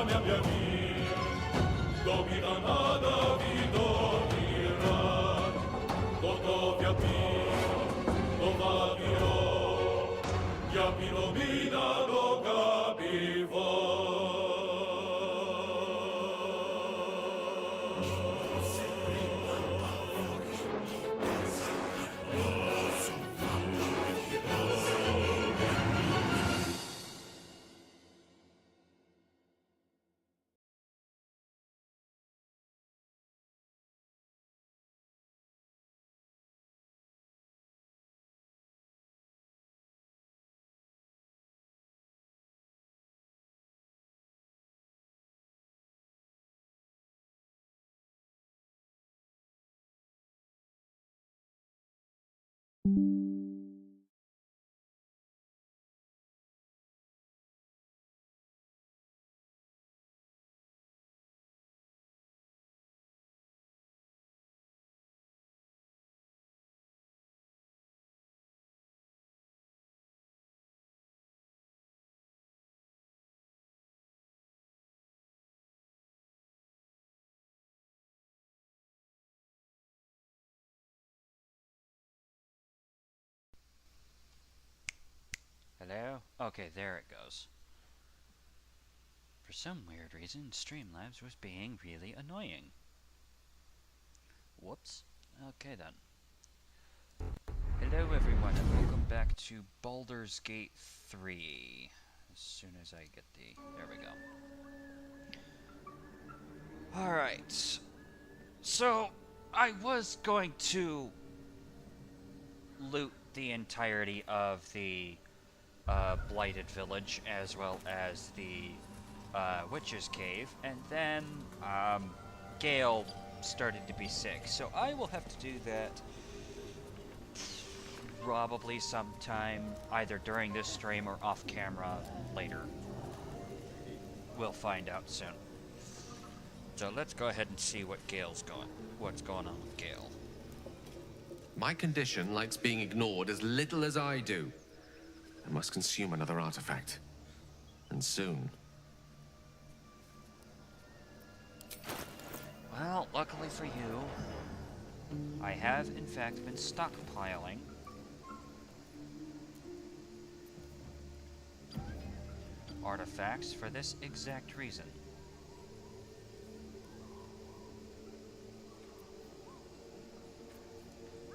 mea via, domina nada vidovira, gotovia pio, dovavio, ja pilomina do gabivo. Hello? Okay, there it goes. For some weird reason, Streamlabs was being really annoying. Whoops. Okay then. Hello everyone and welcome back to Baldur's Gate 3. As soon as I get the... there we go. Alright. So, I was going to loot the entirety of the Blighted Village as well as the Witch's Cave, and then Gale started to be sick, so I will have to do that probably sometime either during this stream or off camera later. We'll find out soon. So let's go ahead and see what's going on with Gale. My condition likes being ignored as little as I do. I must consume another artifact. And soon. Well, luckily for you, I have in fact been stockpiling artifacts for this exact reason.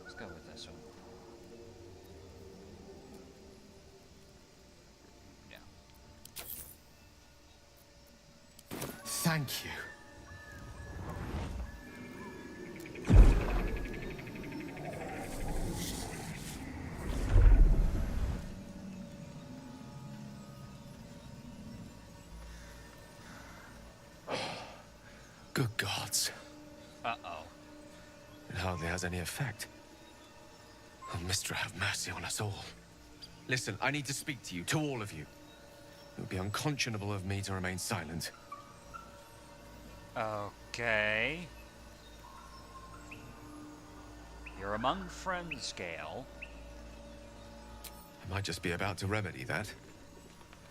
Let's go with this one. Thank you. Good gods. Uh-oh. It hardly has any effect. Oh, Mistra, have mercy on us all. Listen, I need to speak to you, to all of you. It would be unconscionable of me to remain silent. Okay. You're among friends, Gale. I might just be about to remedy that.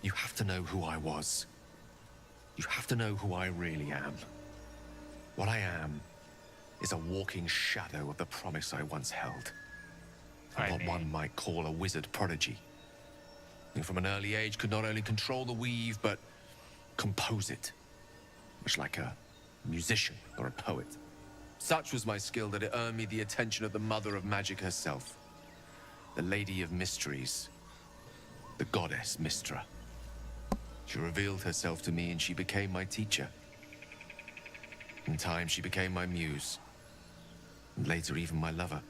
You have to know who I was. You have to know who I really am. What I am is a walking shadow of the promise I once held. And what one might call a wizard prodigy. Who from an early age could not only control the weave, but compose it. Much like a musician or a poet. Such was my skill that it earned me the attention of the mother of magic herself. The Lady of Mysteries. The goddess Mistra. She revealed herself to me and she became my teacher. In time, she became my muse. And later, even my lover.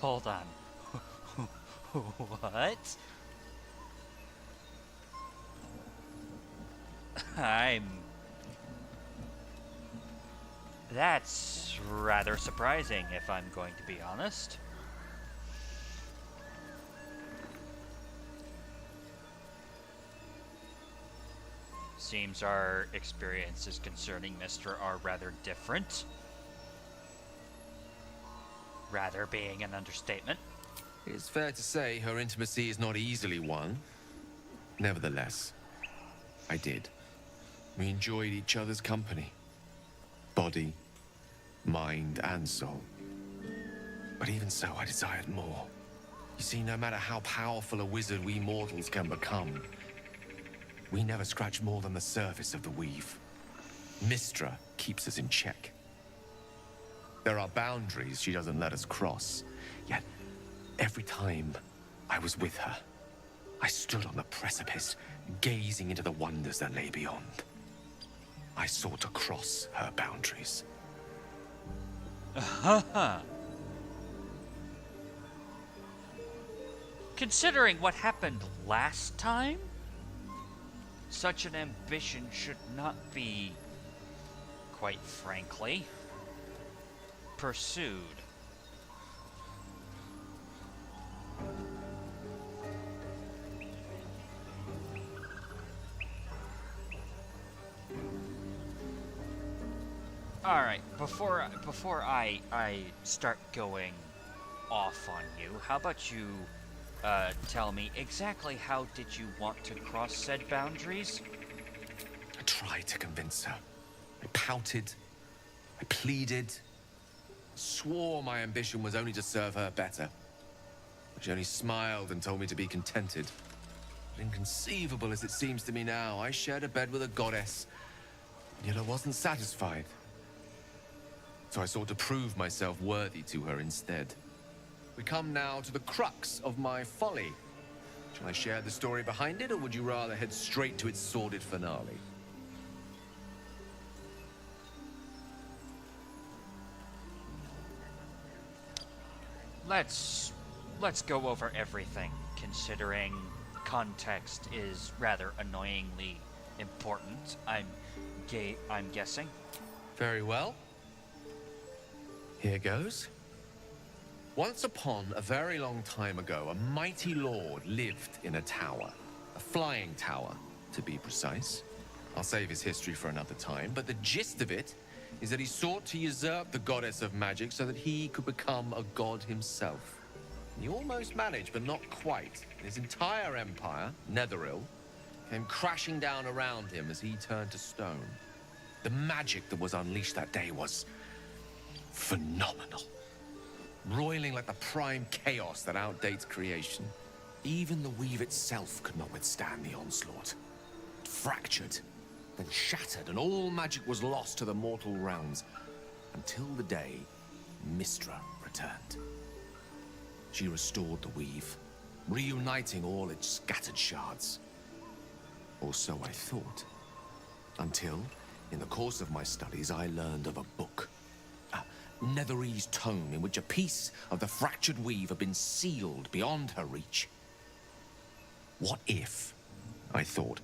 Hold on. What? That's rather surprising, if I'm going to be honest. Seems our experiences concerning Mr. are rather different. Rather being an understatement. It's fair to say her intimacy is not easily won. Nevertheless, I did. We enjoyed each other's company. Body, mind, and soul. But even so, I desired more. You see, no matter how powerful a wizard we mortals can become, we never scratch more than the surface of the weave. Mystra keeps us in check. There are boundaries she doesn't let us cross. Yet, every time I was with her, I stood on the precipice, gazing into the wonders that lay beyond. I sought to cross her boundaries. Considering what happened last time, such an ambition should not be, quite frankly, pursued. All right, before I start going off on you, how about you tell me exactly how did you want to cross said boundaries? I tried to convince her. I pouted. I pleaded. Swore my ambition was only to serve her better. But she only smiled and told me to be contented. Inconceivable as it seems to me now, I shared a bed with a goddess, yet I wasn't satisfied. So I sought to prove myself worthy to her instead. We come now to the crux of my folly. Shall I share the story behind it, or would you rather head straight to its sordid finale? Let's go over everything, considering context is rather annoyingly important. I'm guessing. Very well. Here goes. Once upon a very long time ago, a mighty lord lived in a tower. A flying tower, to be precise. I'll save his history for another time, but the gist of it is that he sought to usurp the goddess of magic so that he could become a god himself. He almost managed, but not quite. His entire empire, Netheril, came crashing down around him as he turned to stone. The magic that was unleashed that day was phenomenal. Roiling like the prime chaos that outdates creation. Even the weave itself could not withstand the onslaught. It fractured, then shattered, and all magic was lost to the mortal realms, until the day Mystra returned. She restored the weave, reuniting all its scattered shards. Or so I thought. Until, in the course of my studies, I learned of a book. Netherese tome in which a piece of the fractured weave had been sealed beyond her reach. What if, I thought,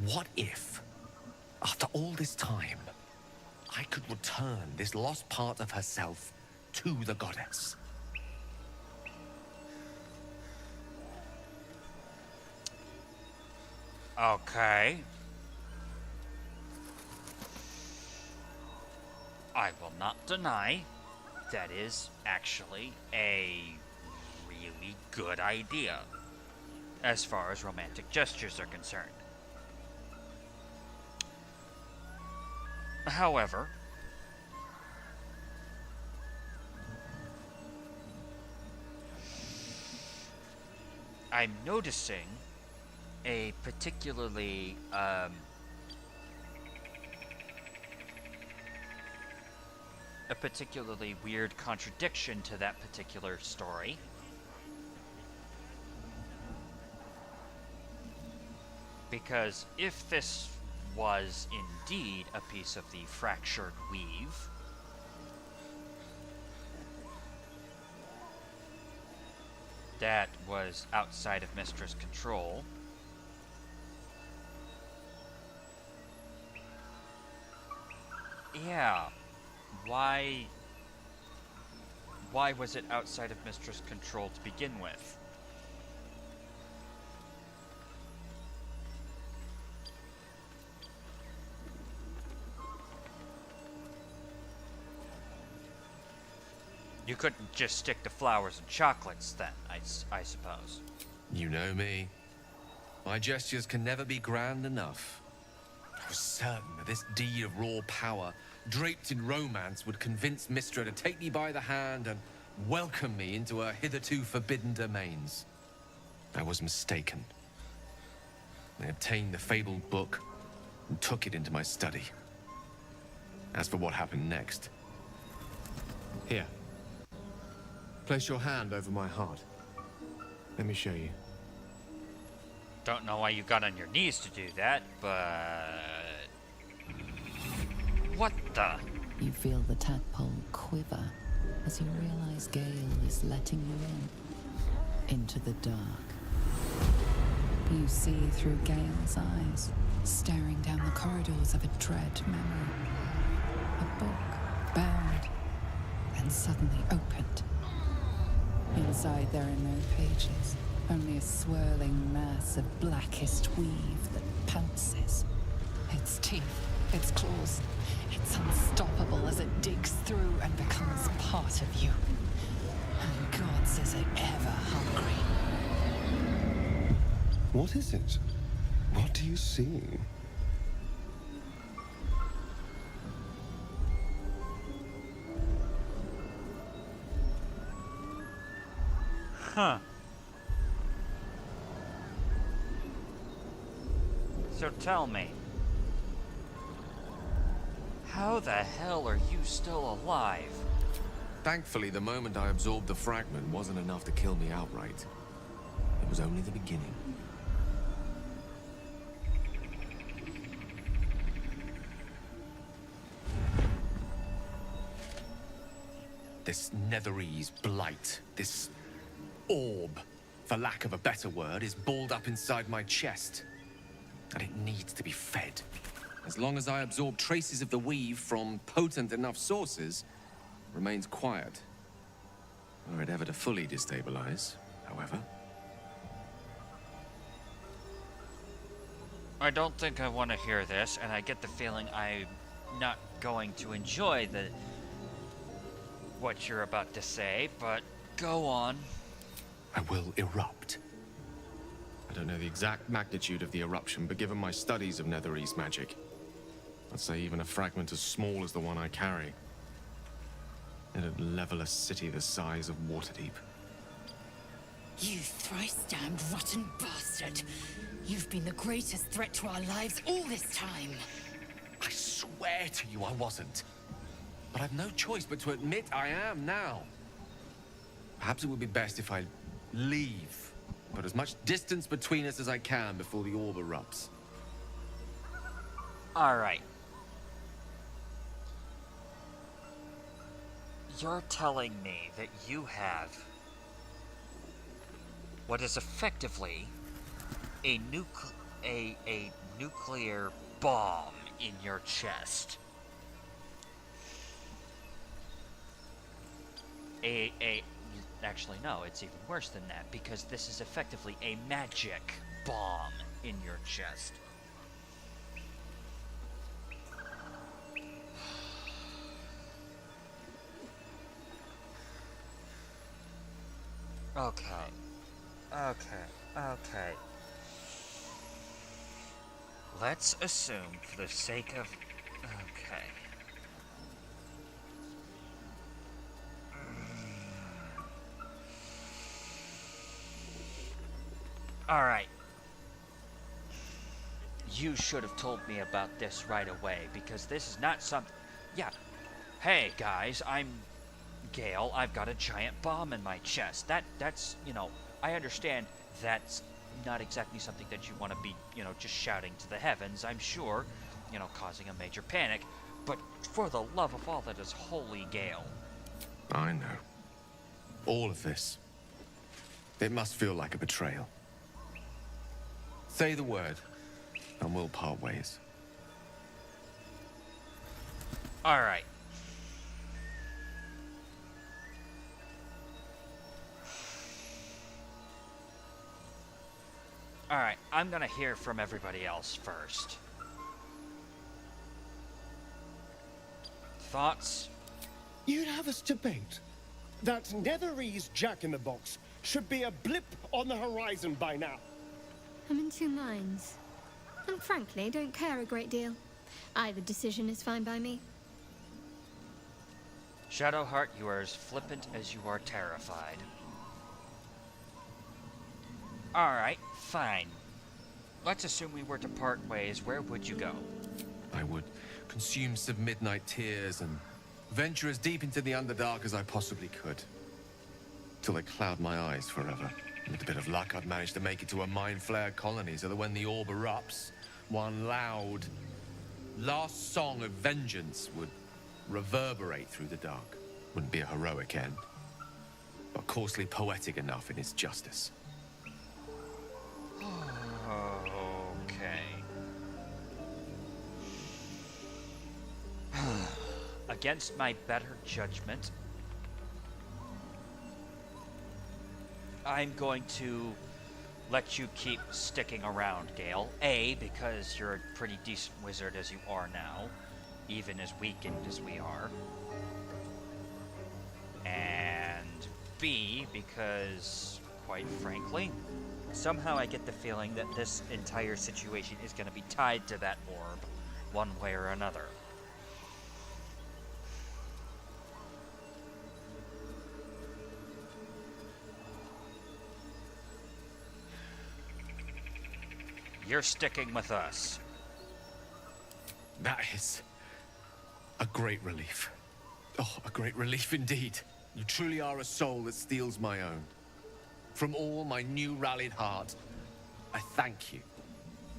what if, after all this time, I could return this lost part of herself to the goddess? Okay. I will not deny that is actually a really good idea as far as romantic gestures are concerned. However, I'm noticing a particularly weird contradiction to that particular story. Because if this was indeed a piece of the fractured weave, that was outside of Mystra's control, yeah, why was it outside of Mystra's control to begin with? You couldn't just stick to flowers and chocolates then, I suppose. You know me. My gestures can never be grand enough. I was certain that this deed of raw power, draped in romance, would convince Mistra to take me by the hand and welcome me into her hitherto forbidden domains. I was mistaken. I obtained the fabled book and took it into my study. As for what happened next... Here. Place your hand over my heart. Let me show you. Don't know why you got on your knees to do that, but... What the? You feel the tadpole quiver as you realize Gale is letting you into the dark. You see through Gale's eyes, staring down the corridors of a dread memory. A book, bound, and suddenly opened. Inside there are no pages, only a swirling mass of blackest weave that pounces. Its teeth, its claws, it's unstoppable as it digs through and becomes part of you. And God says it ever hungry. What is it? What do you see? Huh. So tell me, how the hell are you still alive? Thankfully, the moment I absorbed the fragment wasn't enough to kill me outright. It was only the beginning. This Netherese blight, this orb, for lack of a better word, is balled up inside my chest. And it needs to be fed. As long as I absorb traces of the weave from potent enough sources, it remains quiet. Were it ever to fully destabilize, however. I don't think I want to hear this, and I get the feeling I'm not going to enjoy what you're about to say, but go on. I will erupt. I don't know the exact magnitude of the eruption, but given my studies of Netherese magic, I'd say even a fragment as small as the one I carry, it'd level a city the size of Waterdeep. You thrice-damned rotten bastard! You've been the greatest threat to our lives all this time! I swear to you I wasn't. But I've no choice but to admit I am now. Perhaps it would be best if I leave. Put as much distance between us as I can before the orb erupts. Alright. You're telling me that you have what is effectively a nuclear bomb in your chest. Actually, no, it's even worse than that, because this is effectively a magic bomb in your chest. Okay. Let's assume, for the sake of... Okay. Alright. You should have told me about this right away, because this is not something... Yeah. Hey, guys, I'm Gale. I've got a giant bomb in my chest. That's, you know, I understand that's not exactly something that you want to be, you know, just shouting to the heavens, I'm sure, you know, causing a major panic. But for the love of all that is holy, Gale. I know. All of this. It must feel like a betrayal. Say the word, and we'll part ways. Alright. Alright, I'm gonna hear from everybody else first. Thoughts? You'd have us debate. That Netherese jack-in-the-box should be a blip on the horizon by now. I'm in two minds. And frankly, don't care a great deal. Either decision is fine by me. Shadowheart, you are as flippant as you are terrified. Alright, fine. Let's assume we were to part ways. Where would you go? I would consume some midnight tears and venture as deep into the Underdark as I possibly could. Till they cloud my eyes forever. With a bit of luck, I'd manage to make it to a mind-flare colony so that when the orb erupts, one loud, last song of vengeance would reverberate through the dark. Wouldn't be a heroic end, but coarsely poetic enough in its justice. Okay. Against my better judgment, I'm going to let you keep sticking around, Gale. A, because you're a pretty decent wizard as you are now, even as weakened as we are. And B, because, quite frankly, somehow I get the feeling that this entire situation is going to be tied to that orb, one way or another. You're sticking with us. That is a great relief. Oh, a great relief indeed. You truly are a soul that steals my own. From all my new rallied heart, I thank you.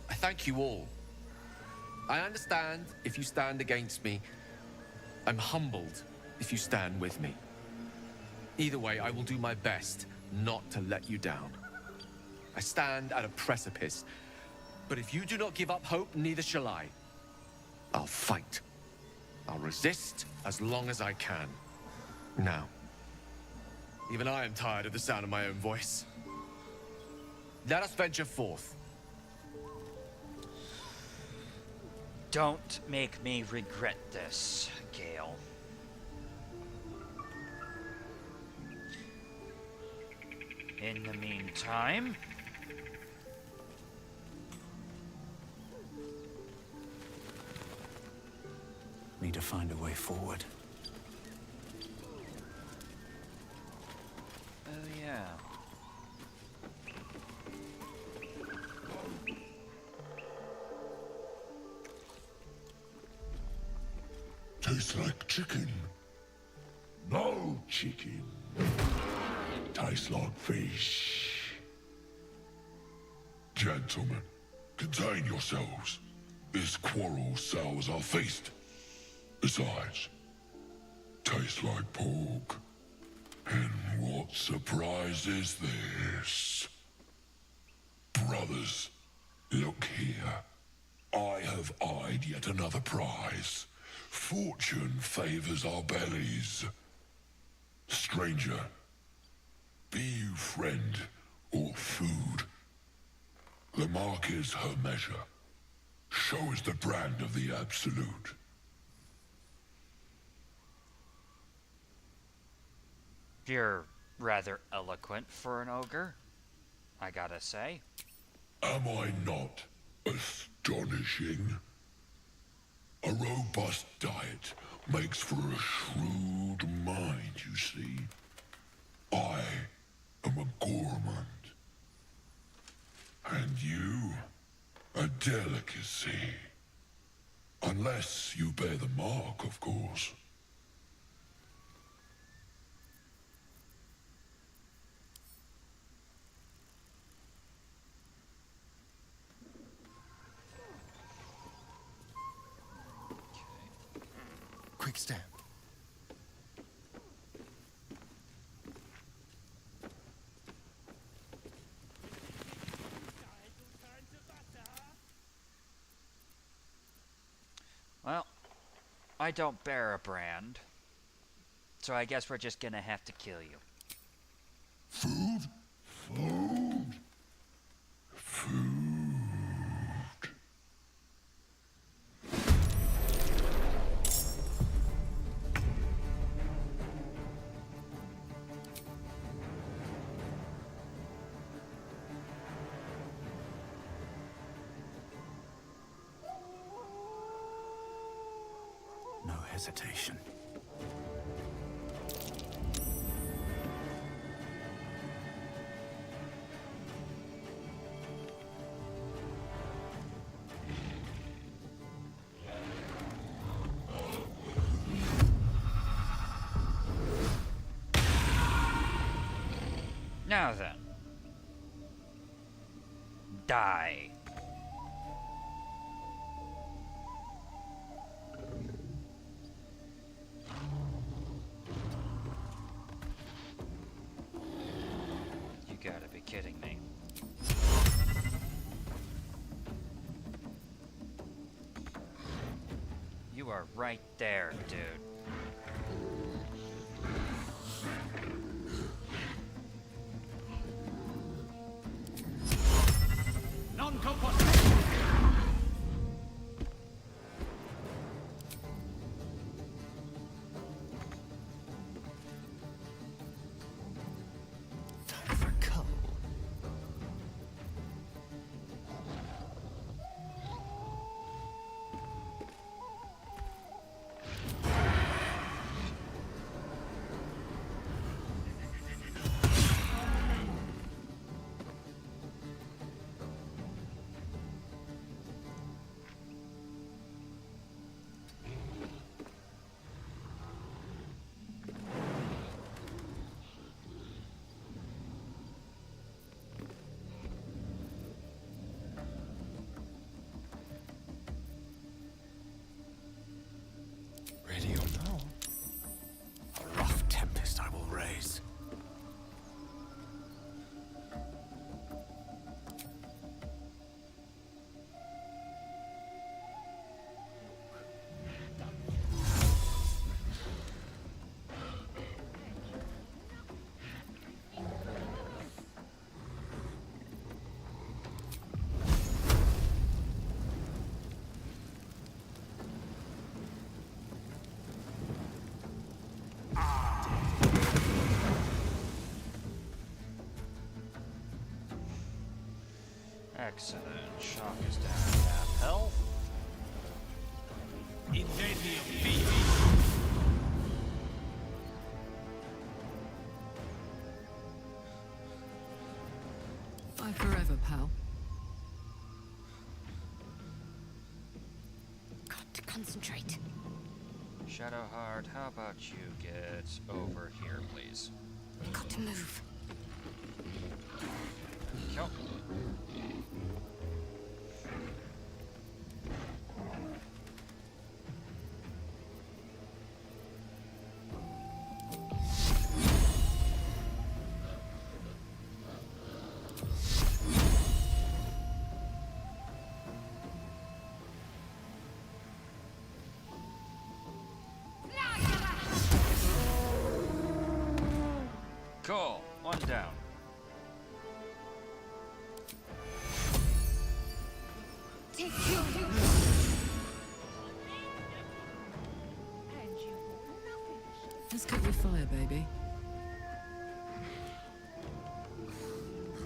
I thank you all. I understand if you stand against me. I'm humbled if you stand with me. Either way, I will do my best not to let you down. I stand at a precipice, but if you do not give up hope, neither shall I. I'll fight. I'll resist as long as I can. Now, even I am tired of the sound of my own voice. Let us venture forth. Don't make me regret this, Gale. In the meantime, need to find a way forward. oh yeah. Tastes like chicken. No chicken. Tastes like fish. Gentlemen, contain yourselves. This quarrel sours our feast. Besides, tastes like pork. And what surprise is this? Brothers, look here. I have eyed yet another prize. Fortune favors our bellies. Stranger, be you friend or food. The mark is her measure. Show us the brand of the absolute. You're rather eloquent for an ogre, I gotta say. Am I not astonishing? A robust diet makes for a shrewd mind, you see. I am a gourmand. And you, a delicacy. Unless you bear the mark, of course. Quick step. Well, I don't bear a brand, so I guess we're just gonna have to kill you. Food? Food? Food. hesitation. Now then. Die. You gotta be kidding me. You are right there, dude. Time for coal. Ready or not? A rough tempest I will raise. Excellent. Shock is down to half health. Fight forever, pal. Got to concentrate. Shadowheart, how about you get over here, please? Got to move. Kill. Cool. One down. Take your Let's cook with fire, baby.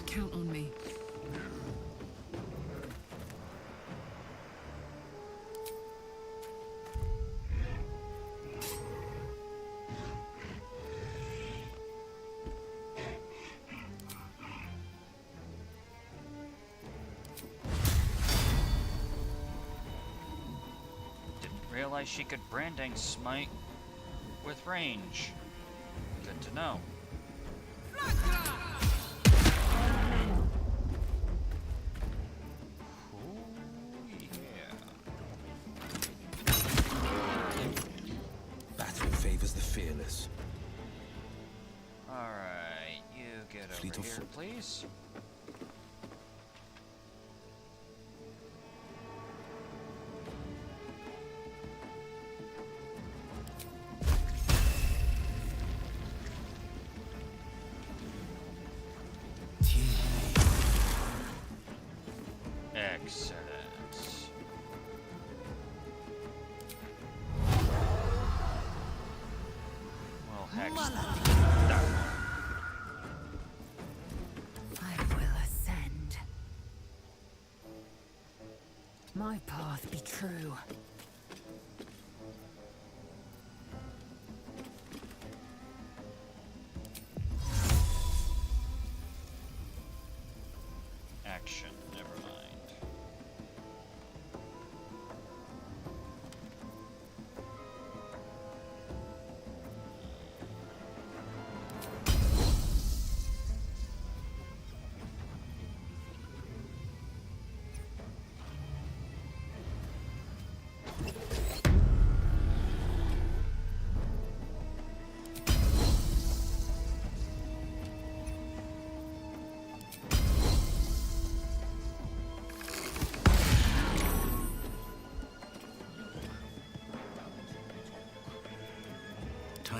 Count on me. Realize she could branding smite with range. Good to know. Ooh, yeah. Battle favors the fearless. Alright, you get Fleet over of here, foot. please. Excellent. Well, hex that one. I will ascend. My path be true.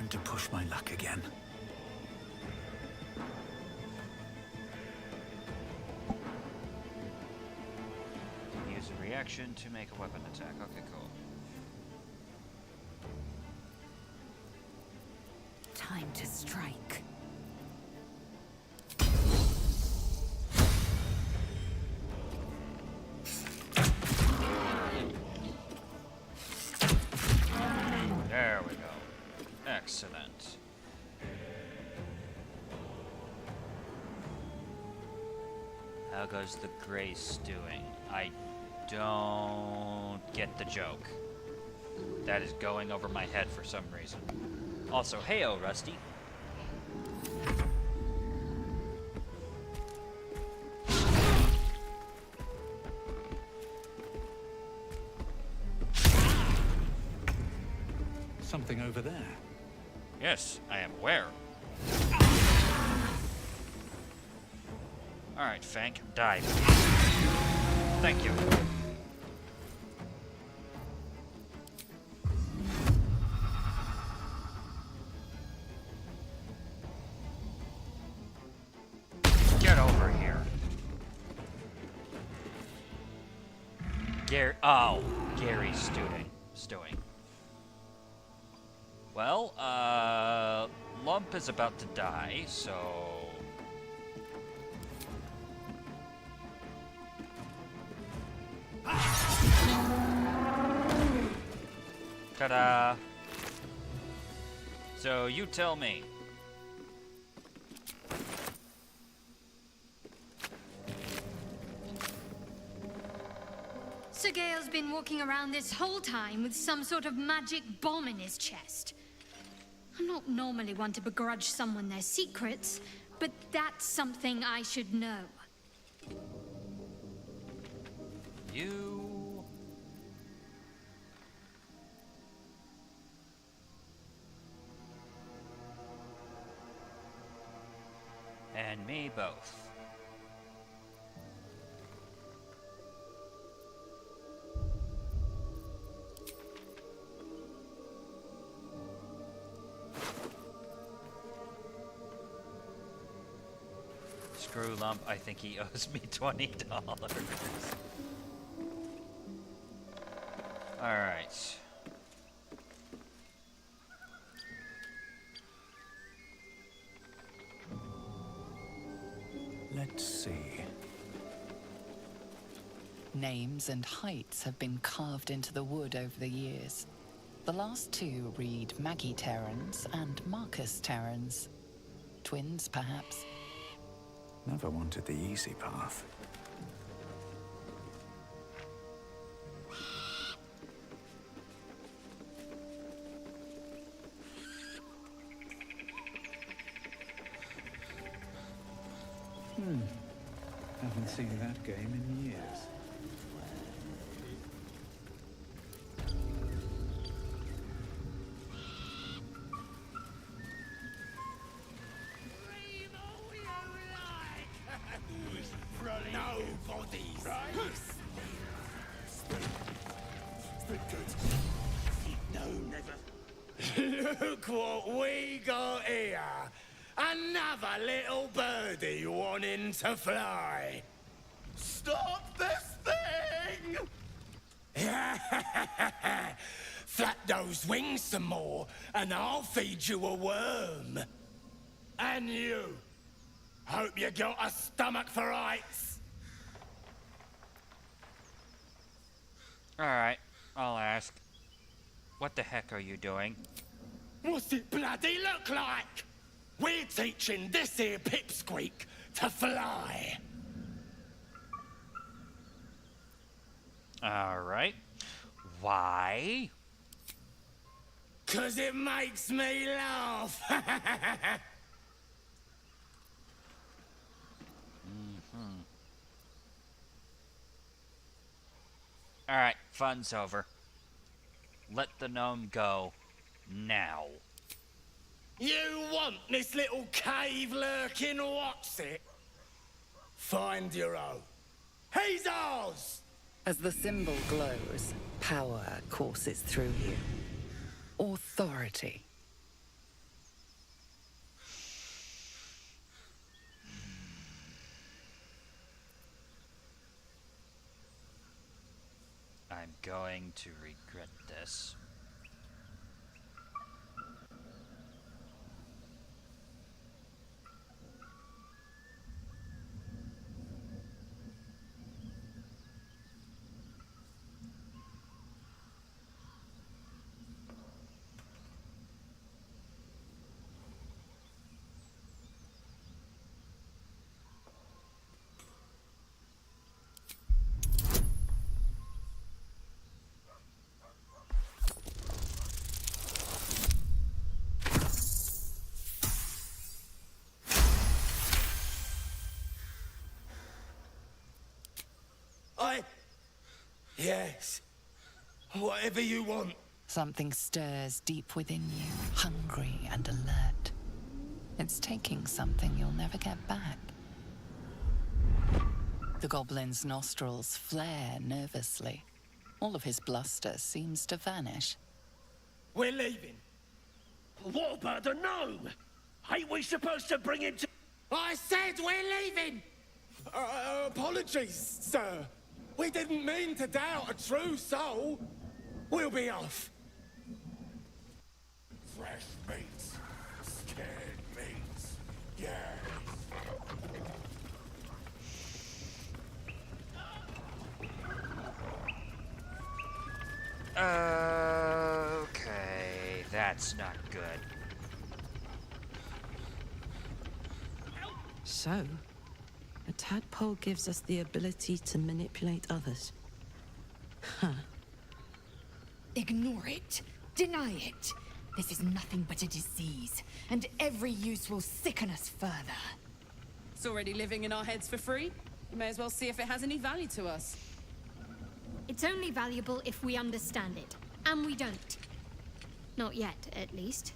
to push my luck again. Use a reaction to make a weapon attack. Okay, cool. Time to strike. There we go. Excellent. How goes the Grace doing? I don't get the joke. That is going over my head for some reason. Also, heyo, Rusty. Something over there. Yes, I am aware. Alright, Fank, dive. Thank you. Get over here. Gary's stewing. Well, Lump is about to die, so... Ta-da! So, you tell me. Sir Gale's been walking around this whole time with some sort of magic bomb in his chest. I'm not normally one to begrudge someone their secrets, but that's something I should know. You... and me both. Screw Lump, I think he owes me $20. Alright. Let's see. Names and heights have been carved into the wood over the years. The last two read Maggie Terrans and Marcus Terrans. Twins, perhaps. Never wanted the easy path. Haven't seen that game in years. Look what we got here. Another little birdie wanting to fly. Stop this thing! Flap those wings some more, and I'll feed you a worm. And you. Hope you got a stomach for heights. Alright, I'll ask. What the heck are you doing? What's it bloody look like? We're teaching this here pipsqueak to fly. Alright. Why? 'Cause it makes me laugh. Alright, fun's over. Let the gnome go. Now. You want this little cave lurking what's it? Find your own. He's ours! As the symbol glows, power courses through you. Authority. I'm going to regret this. Yes. Whatever you want. Something stirs deep within you, hungry and alert. It's taking something you'll never get back. The goblin's nostrils flare nervously. All of his bluster seems to vanish. We're leaving. What about the gnome? Ain't we supposed to bring him to... I said we're leaving! Apologies, sir. We didn't mean to doubt a true soul. We'll be off. Fresh meats. Scared meats. Yes. Okay, that's not good. So, a tadpole gives us the ability to manipulate others. Huh. Ignore it. Deny it. This is nothing but a disease, and every use will sicken us further. It's already living in our heads for free. We may as well see if it has any value to us. It's only valuable if we understand it. And we don't. Not yet, at least.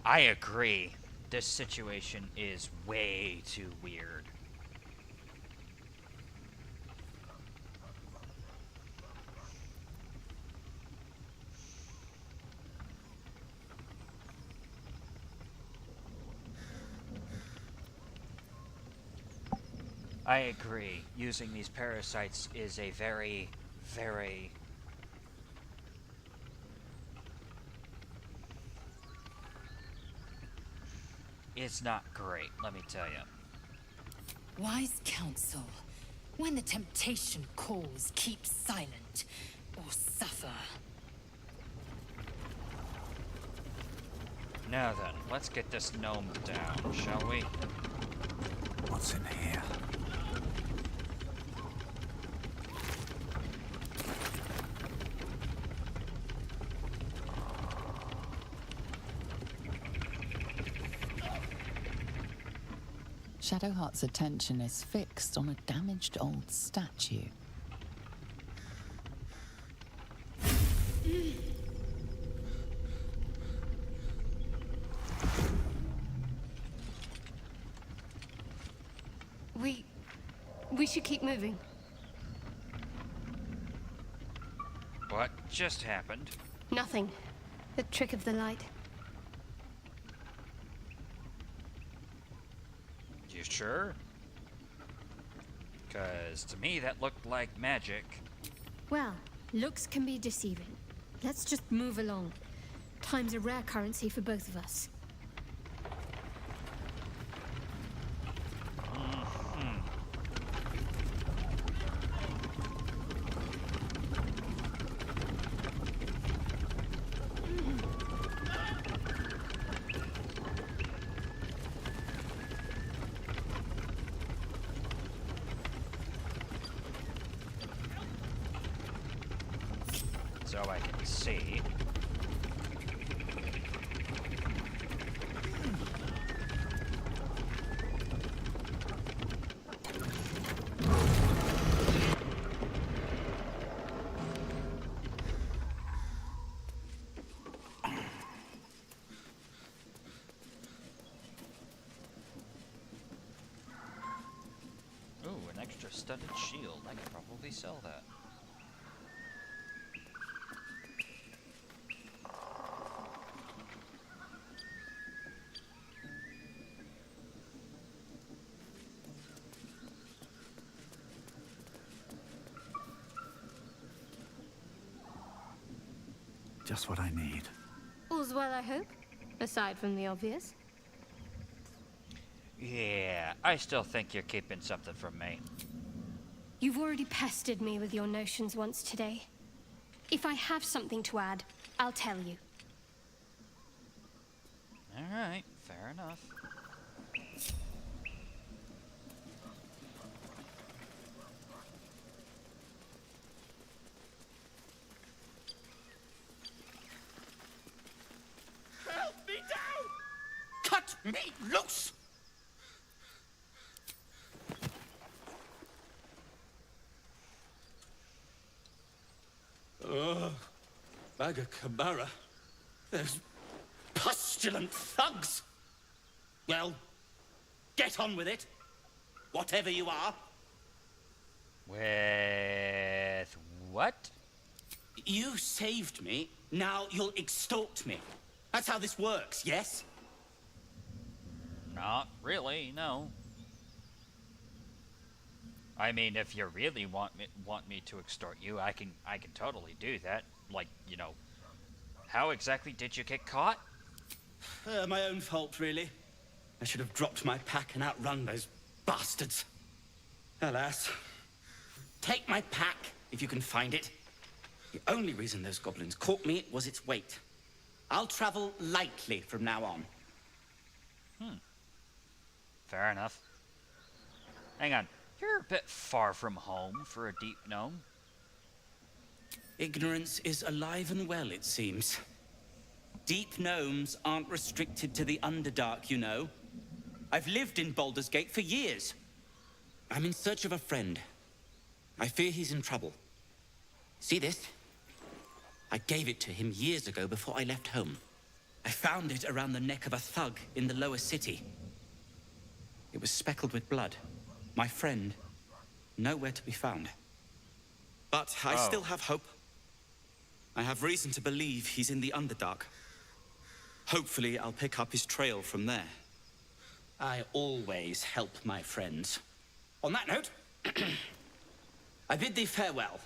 I agree. This situation is way too weird. I agree. Using these parasites is a very, very... It's not great, let me tell you. Wise counsel. When the temptation calls, keep silent, or suffer. Now then, let's get this gnome down, shall we? What's in here? Shadowheart's attention is fixed on a damaged old statue. We should keep moving. What just happened? Nothing. The trick of the light. You sure? 'Cause to me that looked like magic. Well, looks can be deceiving. Let's just move along. Time's a rare currency for both of us. So I can see. Ooh, an extra studded shield. I could probably sell that. Just what I need. All's well, I hope? Aside from the obvious. Yeah, I still think you're keeping something from me. You've already pestered me with your notions once today. If I have something to add, I'll tell you. Alright, fair enough. Help me down! Cut me loose! Ugh. Bag of Camara. Those pustulant thugs! Well, get on with it. Whatever you are. With what? You saved me, now you'll extort me. That's how this works, yes? Not really, no. I mean, if you really want me to extort you, I can totally do that. Like, you know, how exactly did you get caught? My own fault, really. I should have dropped my pack and outrun those bastards. Alas. Take my pack, if you can find it. The only reason those goblins caught me was its weight. I'll travel lightly from now on. Fair enough. Hang on. You're a bit far from home for a deep gnome. Ignorance is alive and well, it seems. Deep gnomes aren't restricted to the Underdark, you know. I've lived in Baldur's Gate for years. I'm in search of a friend. I fear he's in trouble. See this? I gave it to him years ago before I left home. I found it around the neck of a thug in the lower city. It was speckled with blood. My friend, nowhere to be found. But I still have hope. I have reason to believe he's in the Underdark. Hopefully, I'll pick up his trail from there. I always help my friends. On that note, I bid thee farewell.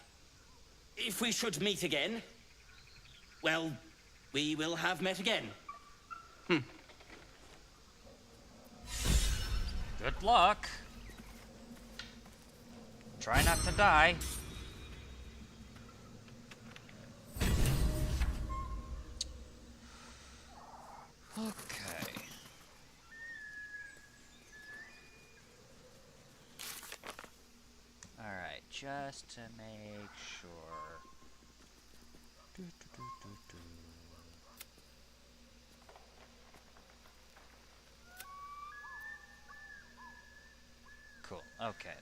If we should meet again, well, we will have met again. Good luck. Try not to die. Okay. Alright, just to make sure. Cool, okay then.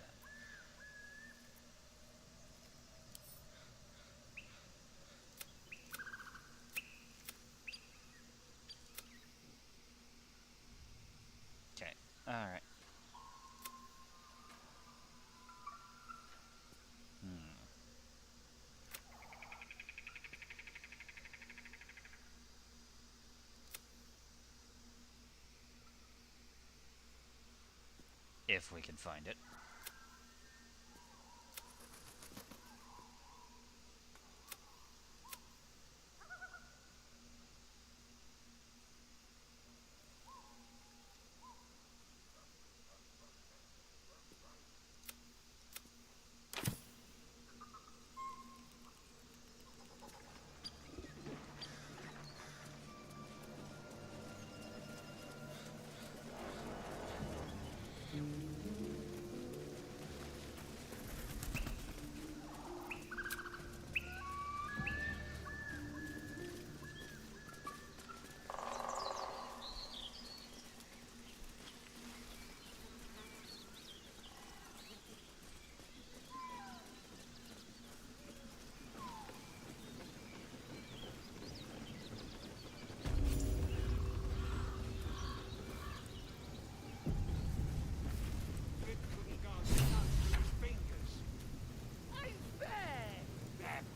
Alright. If we can find it.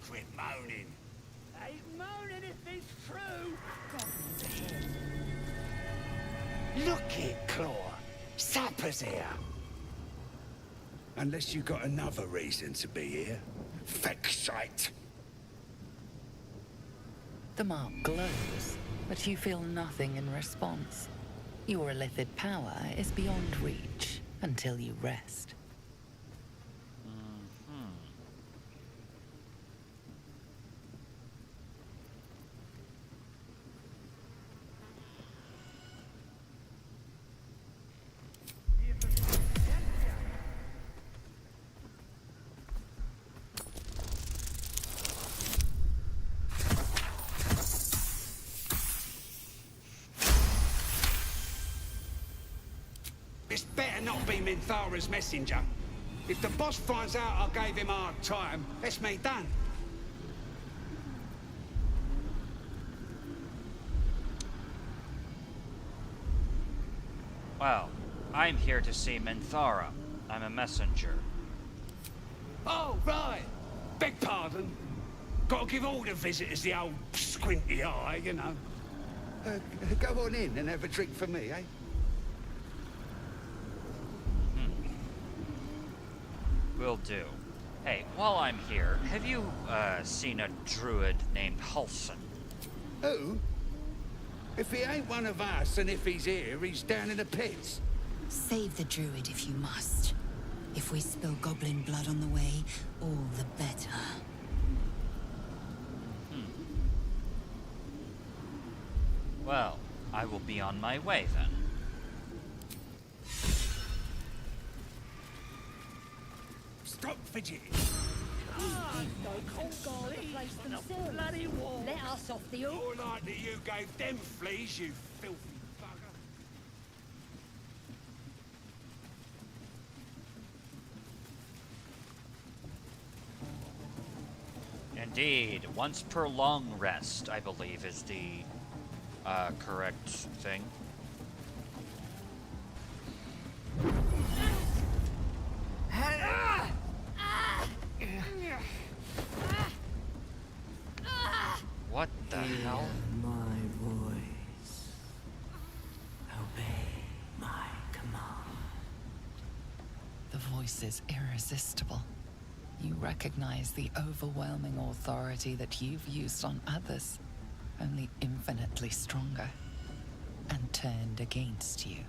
Quit moaning. Ain't moaning if it's true. Goblins ahead. Look it, Claw. Sapper's here. Unless you got another reason to be here. Feck sight. The mark glows, but you feel nothing in response. Your illithid power is beyond reach until you rest. This better not be Minthara's messenger. If the boss finds out I gave him a hard time, that's me done. Well, I'm here to see Minthara. I'm a messenger. Oh, right. Beg pardon. Gotta give all the visitors the old squinty eye, you know. Go on in and have a drink for me, eh? Will do. Hey, while I'm here, have you, seen a druid named Halson? Who? If he ain't one of us, and if he's here, he's down in the pits. Save the druid if you must. If we spill goblin blood on the way, all the better. Well, I will be on my way then. Stop fidgeting. Bloody wall. Let us off the hook. More likely you gave them fleas, you filthy bugger. Indeed, once per long rest, I believe, is the correct thing. What the hell? My voice. Obey my command. The voice is irresistible. You recognize the overwhelming authority that you've used on others, only infinitely stronger, and turned against you.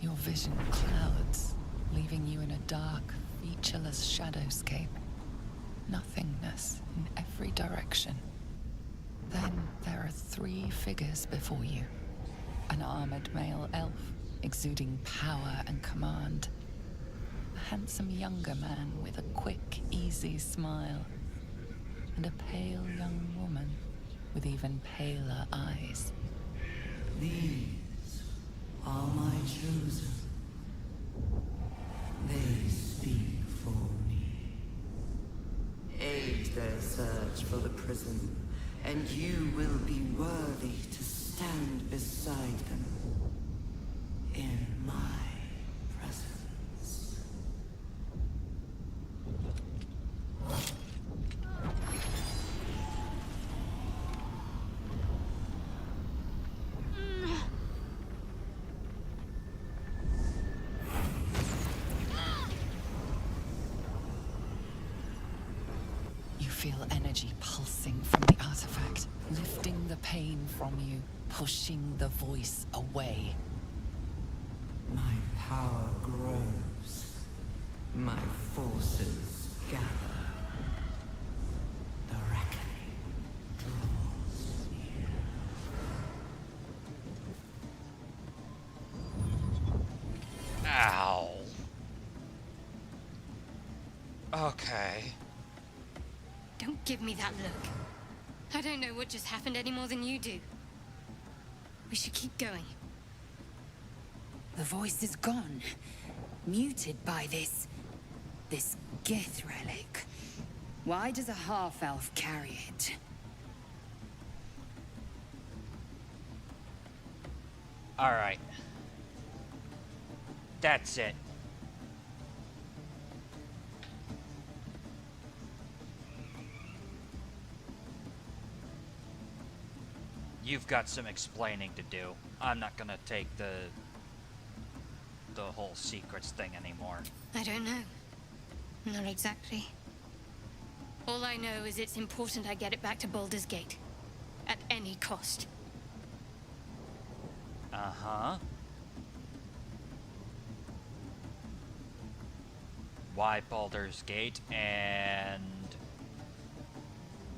Your vision clouds, leaving you in a dark, featureless shadowscape. Nothingness in every direction. Then there are 3 figures before you. An armored male elf, exuding power and command. A handsome younger man with a quick, easy smile. And a pale young woman with even paler eyes. These are my chosen. They speak for me. Aid their search for the prison, and you will be worthy to stand beside them in my presence. You feel energy pulsing from the artifact, lifting the pain from you, pushing the voice away. My power grows. My forces gather. The reckoning draws near. Ow. Okay. Don't give me that look. I don't know what just happened any more than you do. We should keep going. The voice is gone. Muted by this Gith relic. Why does a half-elf carry it? Alright. That's it. You've got some explaining to do. I'm not gonna take the whole secrets thing anymore. I don't know. Not exactly. All I know is it's important I get it back to Baldur's Gate. at any cost. Uh-huh. Why Baldur's Gate, and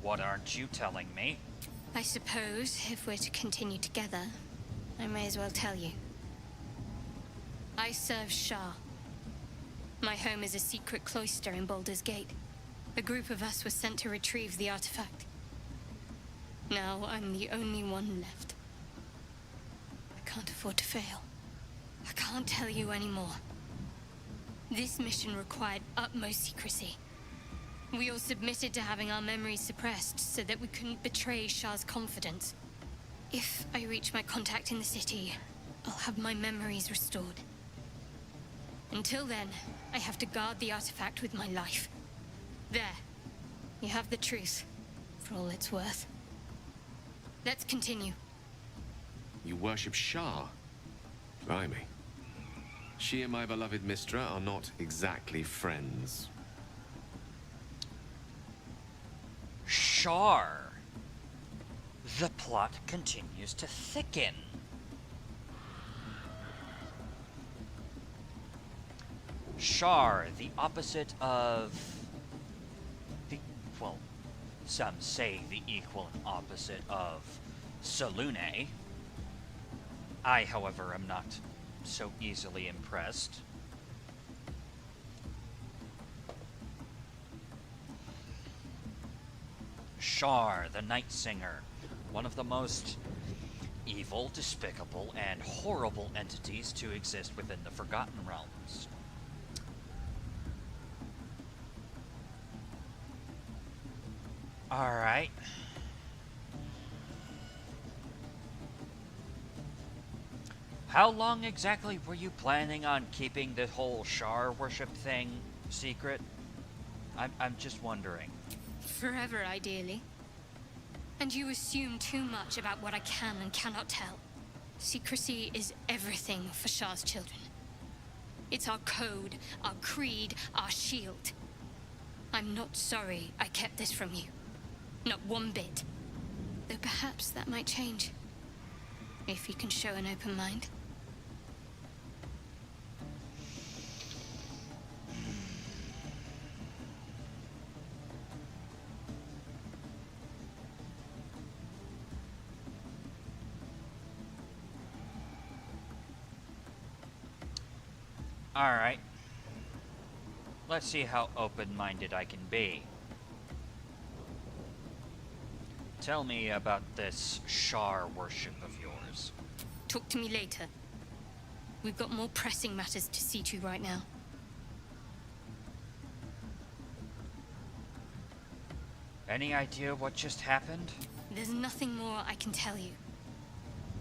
what aren't you telling me? I suppose if we're to continue together, I may as well tell you. I serve Shah. My home is a secret cloister in Baldur's Gate. A group of us was sent to retrieve the artifact. Now I'm the only one left. I can't afford to fail. I can't tell you anymore. This mission required utmost secrecy. We all submitted to having our memories suppressed so that we couldn't betray Shah's confidence. If I reach my contact in the city, I'll have my memories restored. Until then, I have to guard the artifact with my life. There. You have the truth, for all it's worth. Let's continue. You worship Shah? Blimey. She and my beloved Mistra are not exactly friends. Shar. The plot continues to thicken. Shar, the opposite of the, well, some say the equal and opposite of Selûne. I, however, am not so easily impressed. Shar, the Night Singer, one of the most evil, despicable, and horrible entities to exist within the Forgotten Realms. Alright. How long exactly were you planning on keeping the whole Shar worship thing secret? I'm just wondering. Forever, ideally. And you assume too much about what I can and cannot tell. Secrecy is everything for Shah's children. It's our code, our creed, our shield. I'm not sorry I kept this from you. Not one bit. Though perhaps that might change. If you can show an open mind. Alright. Let's see how open-minded I can be. Tell me about this Shar worship of yours. Talk to me later. We've got more pressing matters to see to right now. Any idea what just happened? There's nothing more I can tell you.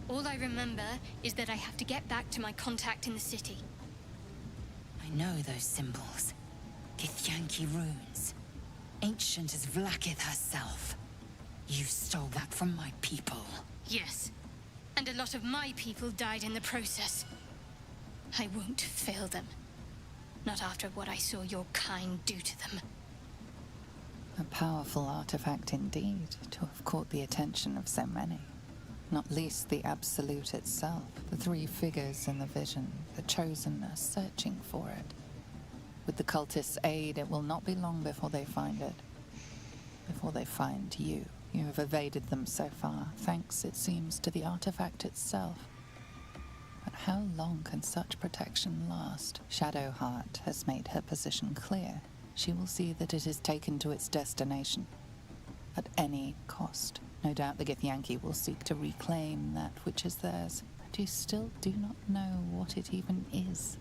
All I remember is that I have to get back to my contact in the city. I know those symbols. Githyanki runes. Ancient as Vlaakith herself. You stole that from my people. Yes. And a lot of my people died in the process. I won't fail them. Not after what I saw your kind do to them. A powerful artifact indeed, to have caught the attention of so many. Not least the Absolute itself, the three figures in the vision, the Chosen are searching for it. With the cultists' aid, it will not be long before they find it. Before they find you. You have evaded them so far, thanks, it seems, to the artifact itself. But how long can such protection last? Shadowheart has made her position clear. She will see that it is taken to its destination. At any cost. No doubt the Githyanki will seek to reclaim that which is theirs. But you still do not know what it even is.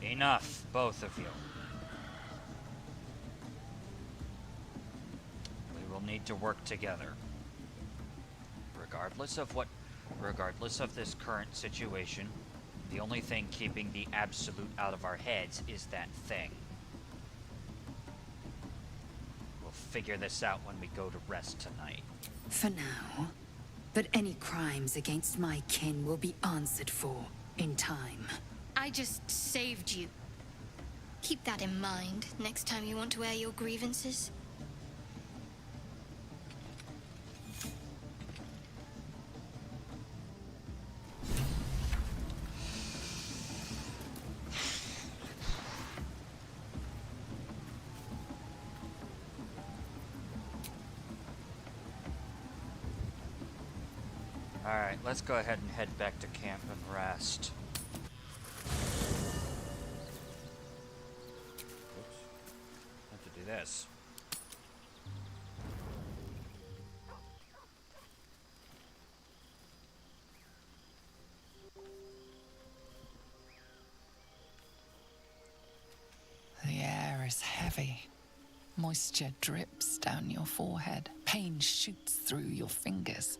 Enough, both of you. We will need to work together. Regardless of this current situation, the only thing keeping the Absolute out of our heads is that thing. We'll figure this out when we go to rest tonight. For now. But any crimes against my kin will be answered for in time. I just saved you. Keep that in mind next time you want to air your grievances. Alright, let's go ahead and head back to camp and rest. Oops. I have to do this. The air is heavy. Moisture drips down your forehead. Pain shoots through your fingers.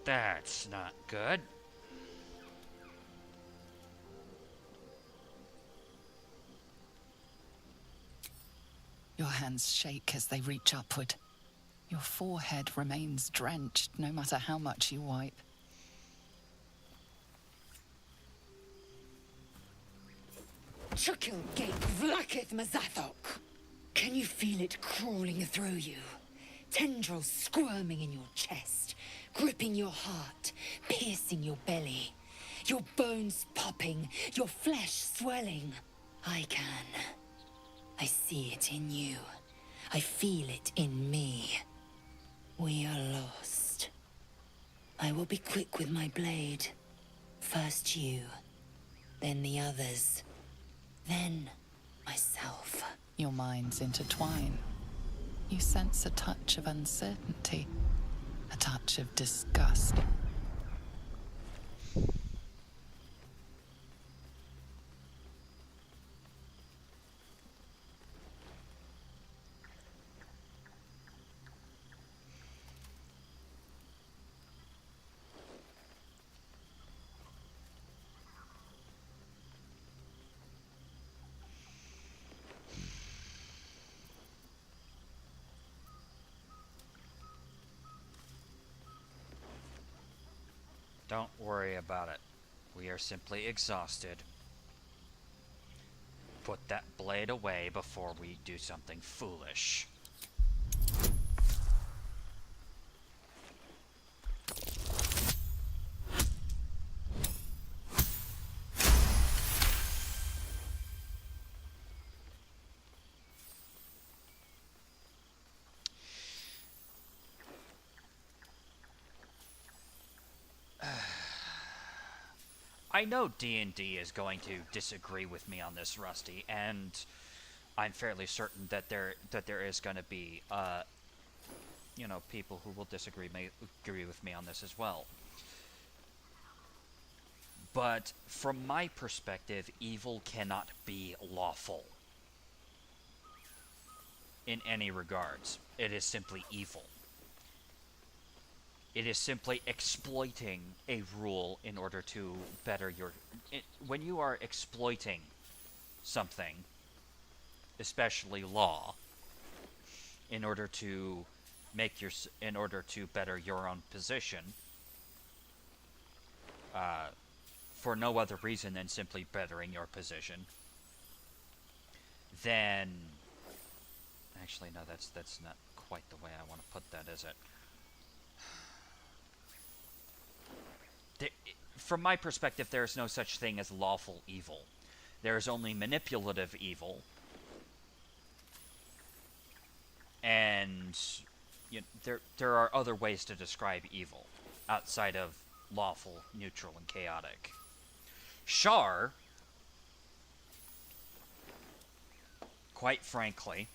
That's not good. Your hands shake as they reach upward. Your forehead remains drenched no matter how much you wipe. Chukil gate vlakith mazathok. Can you feel it crawling through you? Tendrils squirming in your chest, gripping your heart, piercing your belly. Your bones popping, your flesh swelling. I can. I see it in you. I feel it in me. We are lost. I will be quick with my blade. First you, then the others, then myself. Your minds intertwine. You sense a touch of uncertainty, a touch of disgust. Don't worry about it. We are simply exhausted. Put that blade away before we do something foolish. I know D&D is going to disagree with me on this, Rusty, and I'm fairly certain that there is going to be, you know, people who will agree with me on this as well. But from my perspective, evil cannot be lawful in any regards. It is simply evil. It is simply exploiting a rule in order to better your... when you are exploiting something, especially law, in order to better your own position, for no other reason than simply bettering your position, then... Actually, no, that's not quite the way I want to put that, is it? From my perspective, there is no such thing as lawful evil. There is only manipulative evil. And you know, there are other ways to describe evil outside of lawful, neutral, and chaotic. Shar, quite frankly,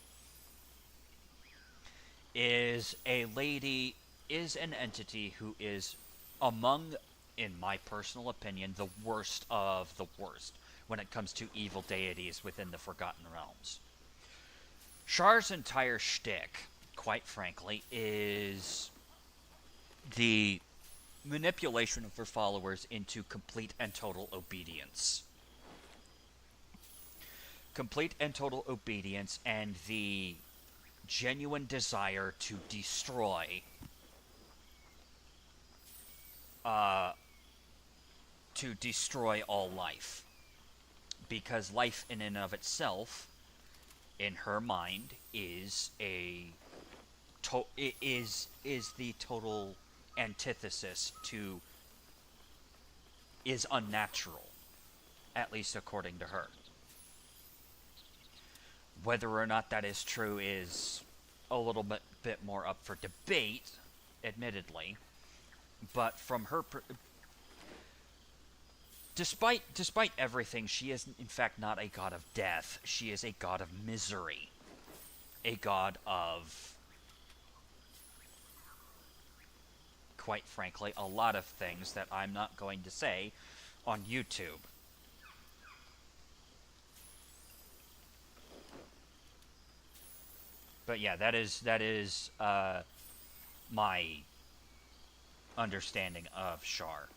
is an entity who is among, in my personal opinion, the worst of the worst when it comes to evil deities within the Forgotten Realms. Shar's entire shtick, quite frankly, is the manipulation of her followers into complete and total obedience. Complete and total obedience and the genuine desire to destroy to destroy all life. Because life in and of itself, in her mind, is the total antithesis to, is unnatural, at least according to her. Whether or not that is true is a little bit more up for debate, admittedly, but from her despite everything, she is in fact not a god of death. She is a god of misery, a god of, quite frankly, a lot of things that I'm not going to say on YouTube. But yeah, that is my understanding of Shar.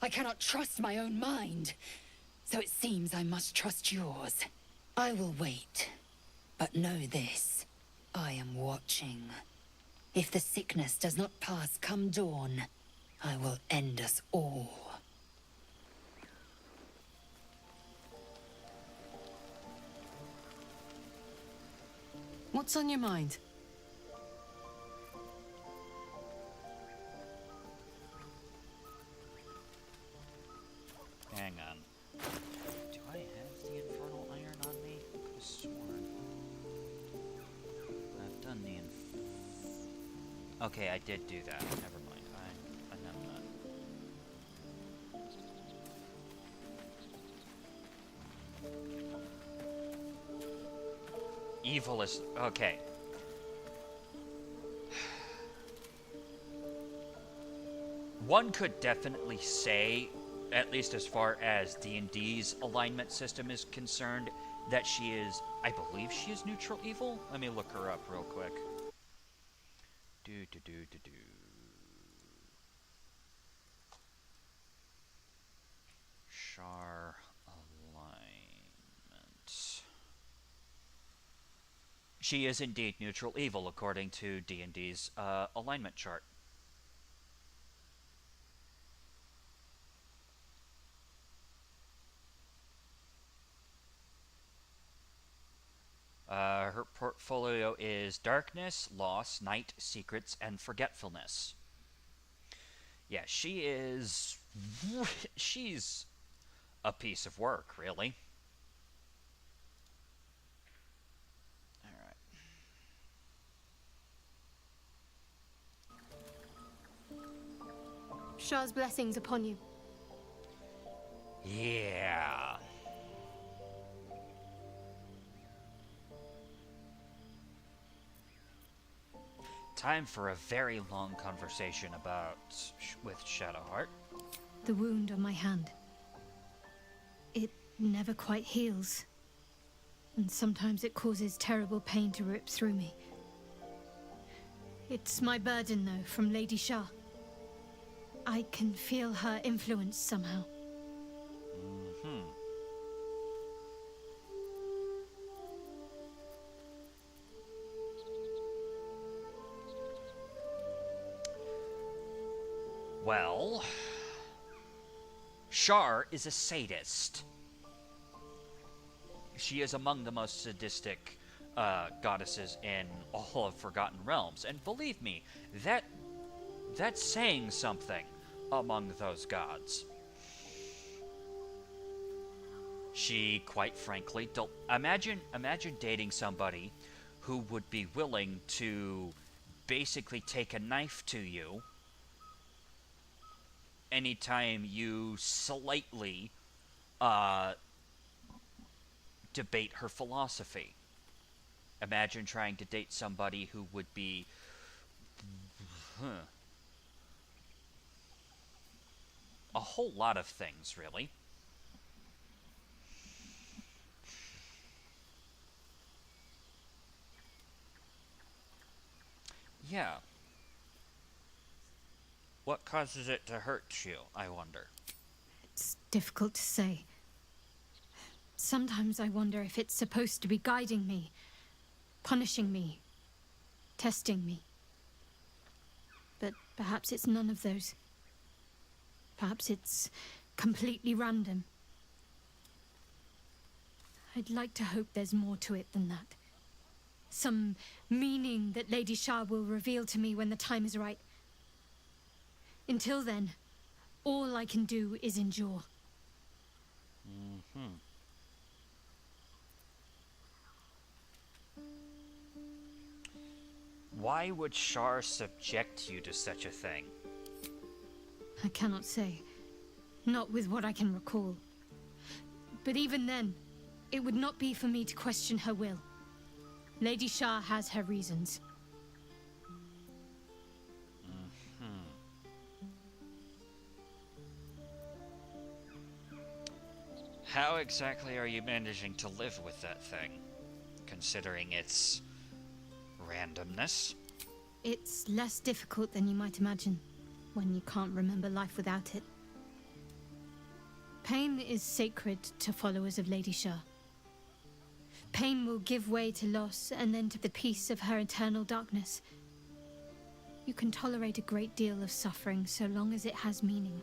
I cannot trust my own mind, so it seems I must trust yours. I will wait, but know this. I am watching. If the sickness does not pass come dawn, I will end us all. What's on your mind? Hang on. Do I have the Infernal Iron on me? I could have sworn. I've done the Okay, I did do that. Never mind. I know that. Evil is... Okay. One could definitely say, at least as far as D&D's alignment system is concerned, that she is... I believe she is neutral evil? Let me look her up real quick. Shar alignment. She is indeed neutral evil according to D&D's alignment chart. Her portfolio is darkness, loss, night, secrets, and forgetfulness. Yeah, she is... she's a piece of work, really. Shar's blessings upon you. Yeah. Time for a very long conversation with Shadowheart. The wound on my hand. It never quite heals. And sometimes it causes terrible pain to rip through me. It's my burden, though, from Lady Shar. I can feel her influence somehow. Well, Shar is a sadist. She is among the most sadistic goddesses in all of Forgotten Realms, and believe me, that's saying something among those gods. She, quite frankly, imagine dating somebody who would be willing to basically take a knife to you anytime you slightly debate her philosophy. Imagine trying to date somebody who would be a whole lot of things, really. Yeah. What causes it to hurt you, I wonder? It's difficult to say. Sometimes I wonder if it's supposed to be guiding me, punishing me, testing me. But perhaps it's none of those. Perhaps it's completely random. I'd like to hope there's more to it than that. Some meaning that Lady Shah will reveal to me when the time is right. Until then, all I can do is endure. Mm-hmm. Why would Shar subject you to such a thing? I cannot say. Not with what I can recall. But even then, it would not be for me to question her will. Lady Shah has her reasons. How exactly are you managing to live with that thing, considering its randomness? It's less difficult than you might imagine, when you can't remember life without it. Pain is sacred to followers of Lady Shah. Pain will give way to loss, and then to the peace of her eternal darkness. You can tolerate a great deal of suffering so long as it has meaning.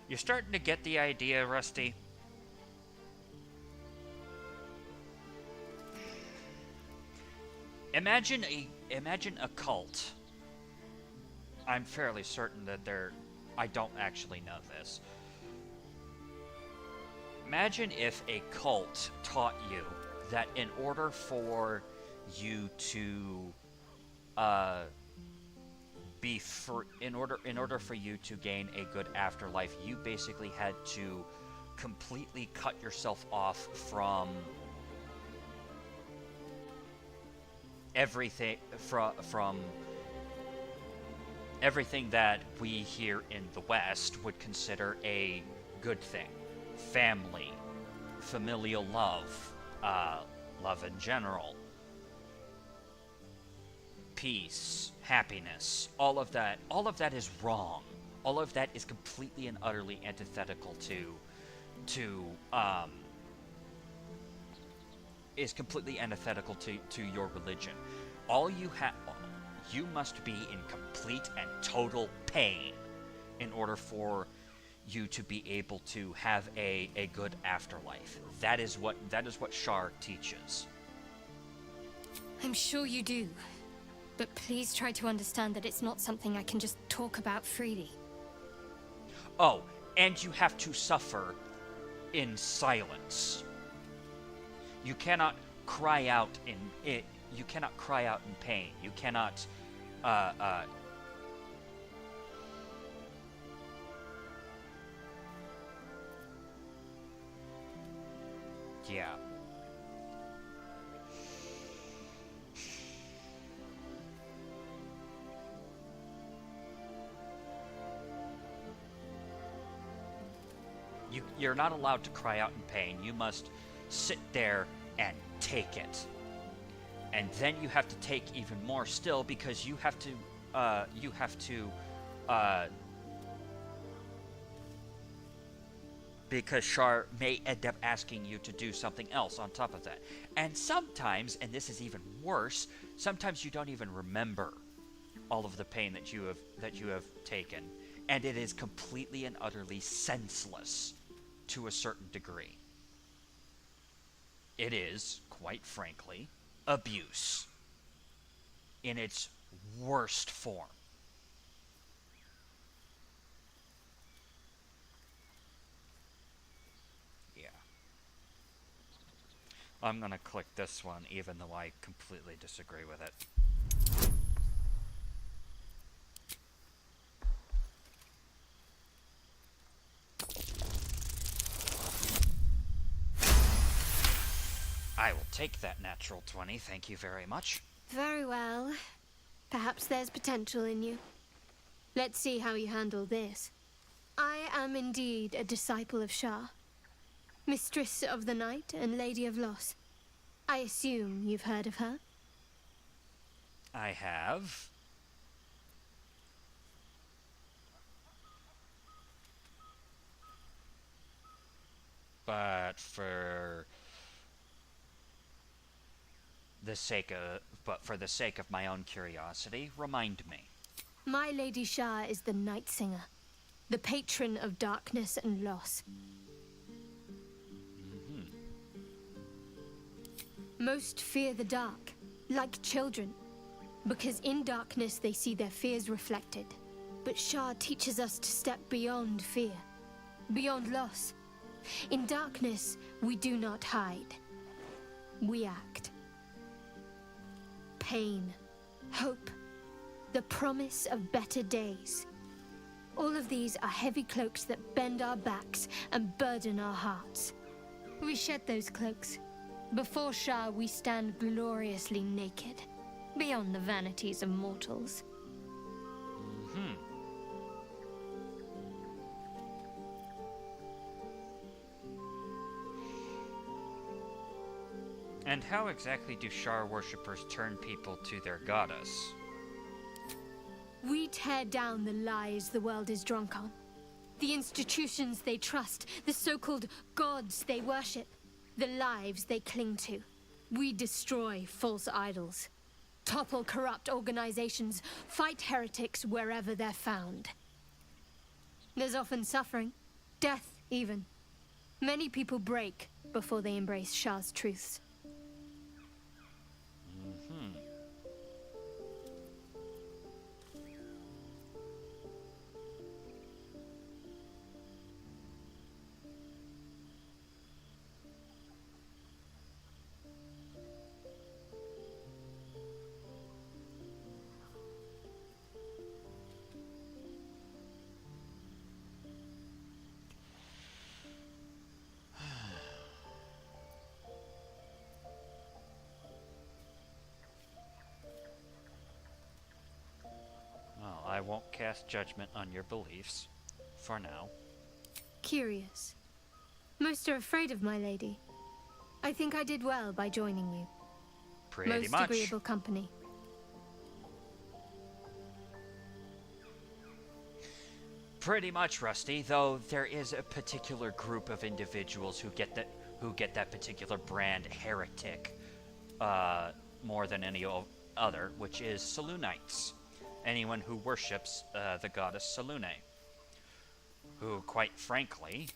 You're starting to get the idea, Rusty? Imagine a cult. I'm fairly certain that I don't actually know this. Imagine if a cult taught you that in order for you to in order for you to gain a good afterlife, you basically had to completely cut yourself off from everything from everything that we here in the West would consider a good thing. Family, familial love, love in general, peace, happiness, all of that is wrong. All of that is completely and utterly antithetical to your religion. You must be in complete and total pain in order for you to be able to have a good afterlife. That is what Shar teaches. I'm sure you do. But please try to understand that it's not something I can just talk about freely. Oh, and you have to suffer in silence. You cannot cry out in it. You cannot cry out in pain. You cannot. Yeah. You're not allowed to cry out in pain. You must sit there and take it. And then you have to take even more still, because you have to because Shar may end up asking you to do something else on top of that. And sometimes, and this is even worse, sometimes you don't even remember all of the pain that you have taken, and it is completely and utterly senseless to a certain degree. It is, quite frankly, abuse in its worst form. Yeah. I'm gonna click this one, even though I completely disagree with it. I will take that natural 20, thank you very much. Very well. Perhaps there's potential in you. Let's see how you handle this. I am indeed a disciple of Shah, Mistress of the Night and Lady of Loss. I assume you've heard of her? I have. But for the sake of my own curiosity, remind me. My Lady Shah is the Night Singer, the patron of darkness and loss. Most fear the dark, like children, because in darkness they see their fears reflected. But Shah teaches us to step beyond fear, beyond loss. In darkness, we do not hide. We act. Pain, hope, the promise of better days. All of these are heavy cloaks that bend our backs and burden our hearts. We shed those cloaks. Before Shah, we stand gloriously naked, beyond the vanities of mortals. And how exactly do Shar worshippers turn people to their goddess? We tear down the lies the world is drunk on. The institutions they trust, the so-called gods they worship, the lives they cling to. We destroy false idols, topple corrupt organizations, fight heretics wherever they're found. There's often suffering, death even. Many people break before they embrace Shah's truths. Well, I won't cast judgment on your beliefs, for now. Curious. Most are afraid of my lady. I think I did well by joining you. Pretty Most much. agreeable company. Pretty much, Rusty, though there is a particular group of individuals who get that particular brand heretic more than any other, which is Selûnites. Anyone who worships the goddess Selûne, who, quite frankly,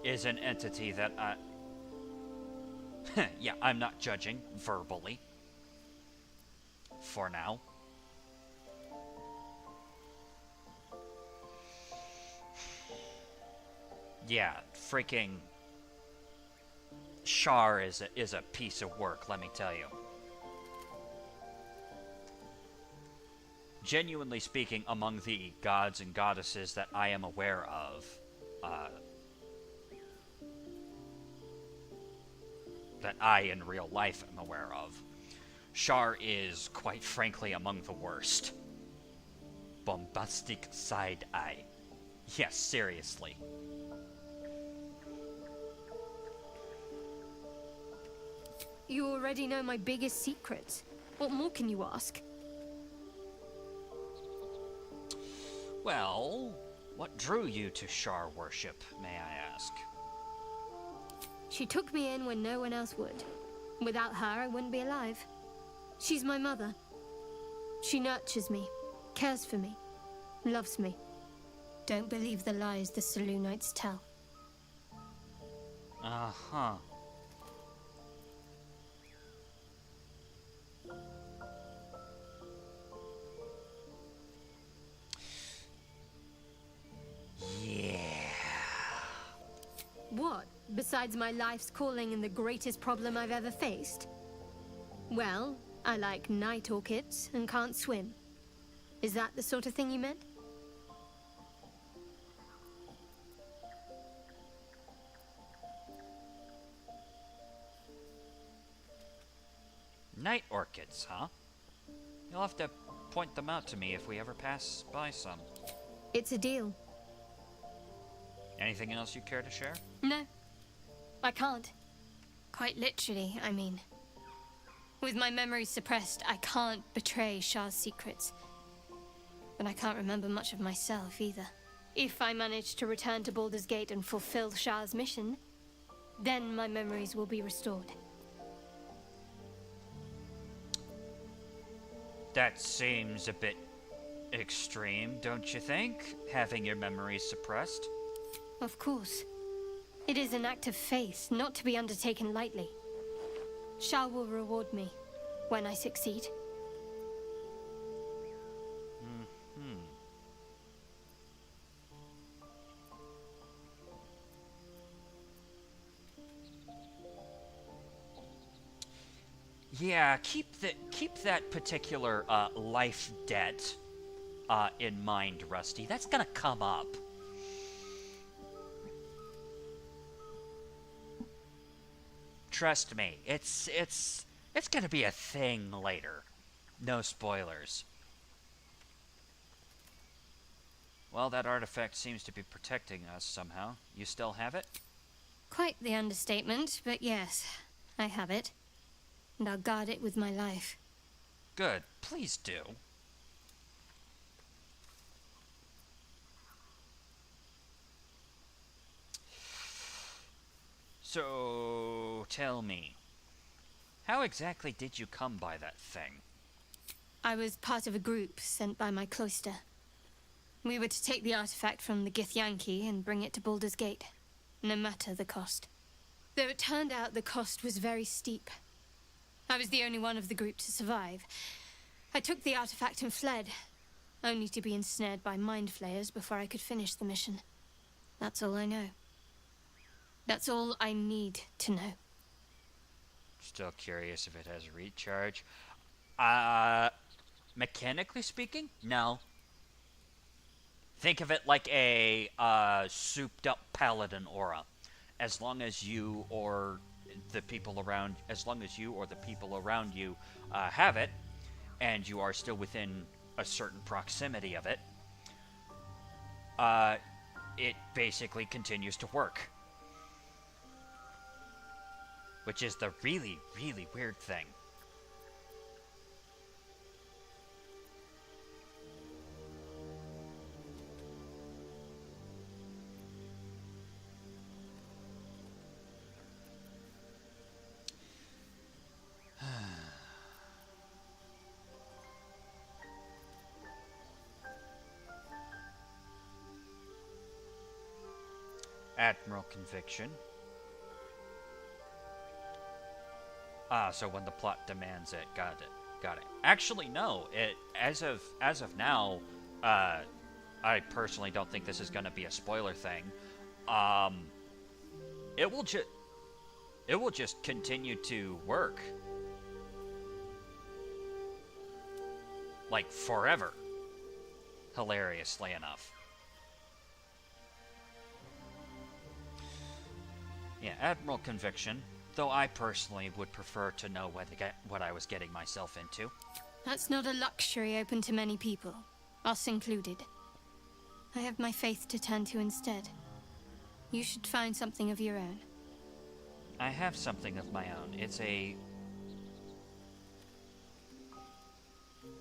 is an entity that yeah, I'm not judging verbally. For now. Yeah, freaking Shar is a piece of work, let me tell you. Genuinely speaking, among the gods and goddesses that I am aware of, that I in real life am aware of, Shar is, quite frankly, among the worst. Bombastic side eye. Yes, seriously. You already know my biggest secrets. What more can you ask? Well, what drew you to Shar worship, may I ask? She took me in when no one else would. Without her, I wouldn't be alive. She's my mother. She nurtures me, cares for me, loves me. Don't believe the lies the Selûnites tell. Uh-huh. Yeah. What, besides my life's calling and the greatest problem I've ever faced? Well, I like night orchids and can't swim. Is that the sort of thing you meant? Night orchids, huh? You'll have to point them out to me if we ever pass by some. It's a deal. Anything else you care to share? No, I can't. Quite literally, I mean. With my memories suppressed, I can't betray Shah's secrets. But I can't remember much of myself either. If I manage to return to Baldur's Gate and fulfill Shah's mission, then my memories will be restored. That seems a bit extreme, don't you think? Having your memories suppressed? Of course. It is an act of faith, not to be undertaken lightly. Shah will reward me when I succeed. Yeah, keep that particular life debt in mind, Rusty. That's gonna come up. Trust me, it's gonna be a thing later. No spoilers. Well, that artifact seems to be protecting us somehow. You still have it? Quite the understatement, but yes, I have it. And I'll guard it with my life. Good. Please do. So, tell me, how exactly did you come by that thing? I was part of a group sent by my cloister. We were to take the artifact from the Githyanki and bring it to Baldur's Gate, no matter the cost. Though it turned out the cost was very steep. I was the only one of the group to survive. I took the artifact and fled, only to be ensnared by mind flayers before I could finish the mission. That's all I know. That's all I need to know. Still curious if it has recharge. Mechanically speaking, no. Think of it like a souped-up paladin aura. As long as you or the people around you have it, and you are still within a certain proximity of it, it basically continues to work. Which is the really, really weird thing. Admiral Conviction. So when the plot demands it. Got it. Actually, no. As of now, I personally don't think this is going to be a spoiler thing. It will just continue to work. Like forever. Hilariously enough. Yeah, Admiral Conviction. Though I personally would prefer to know what I was getting myself into. That's not a luxury open to many people, us included. I have my faith to turn to instead. You should find something of your own. I have something of my own.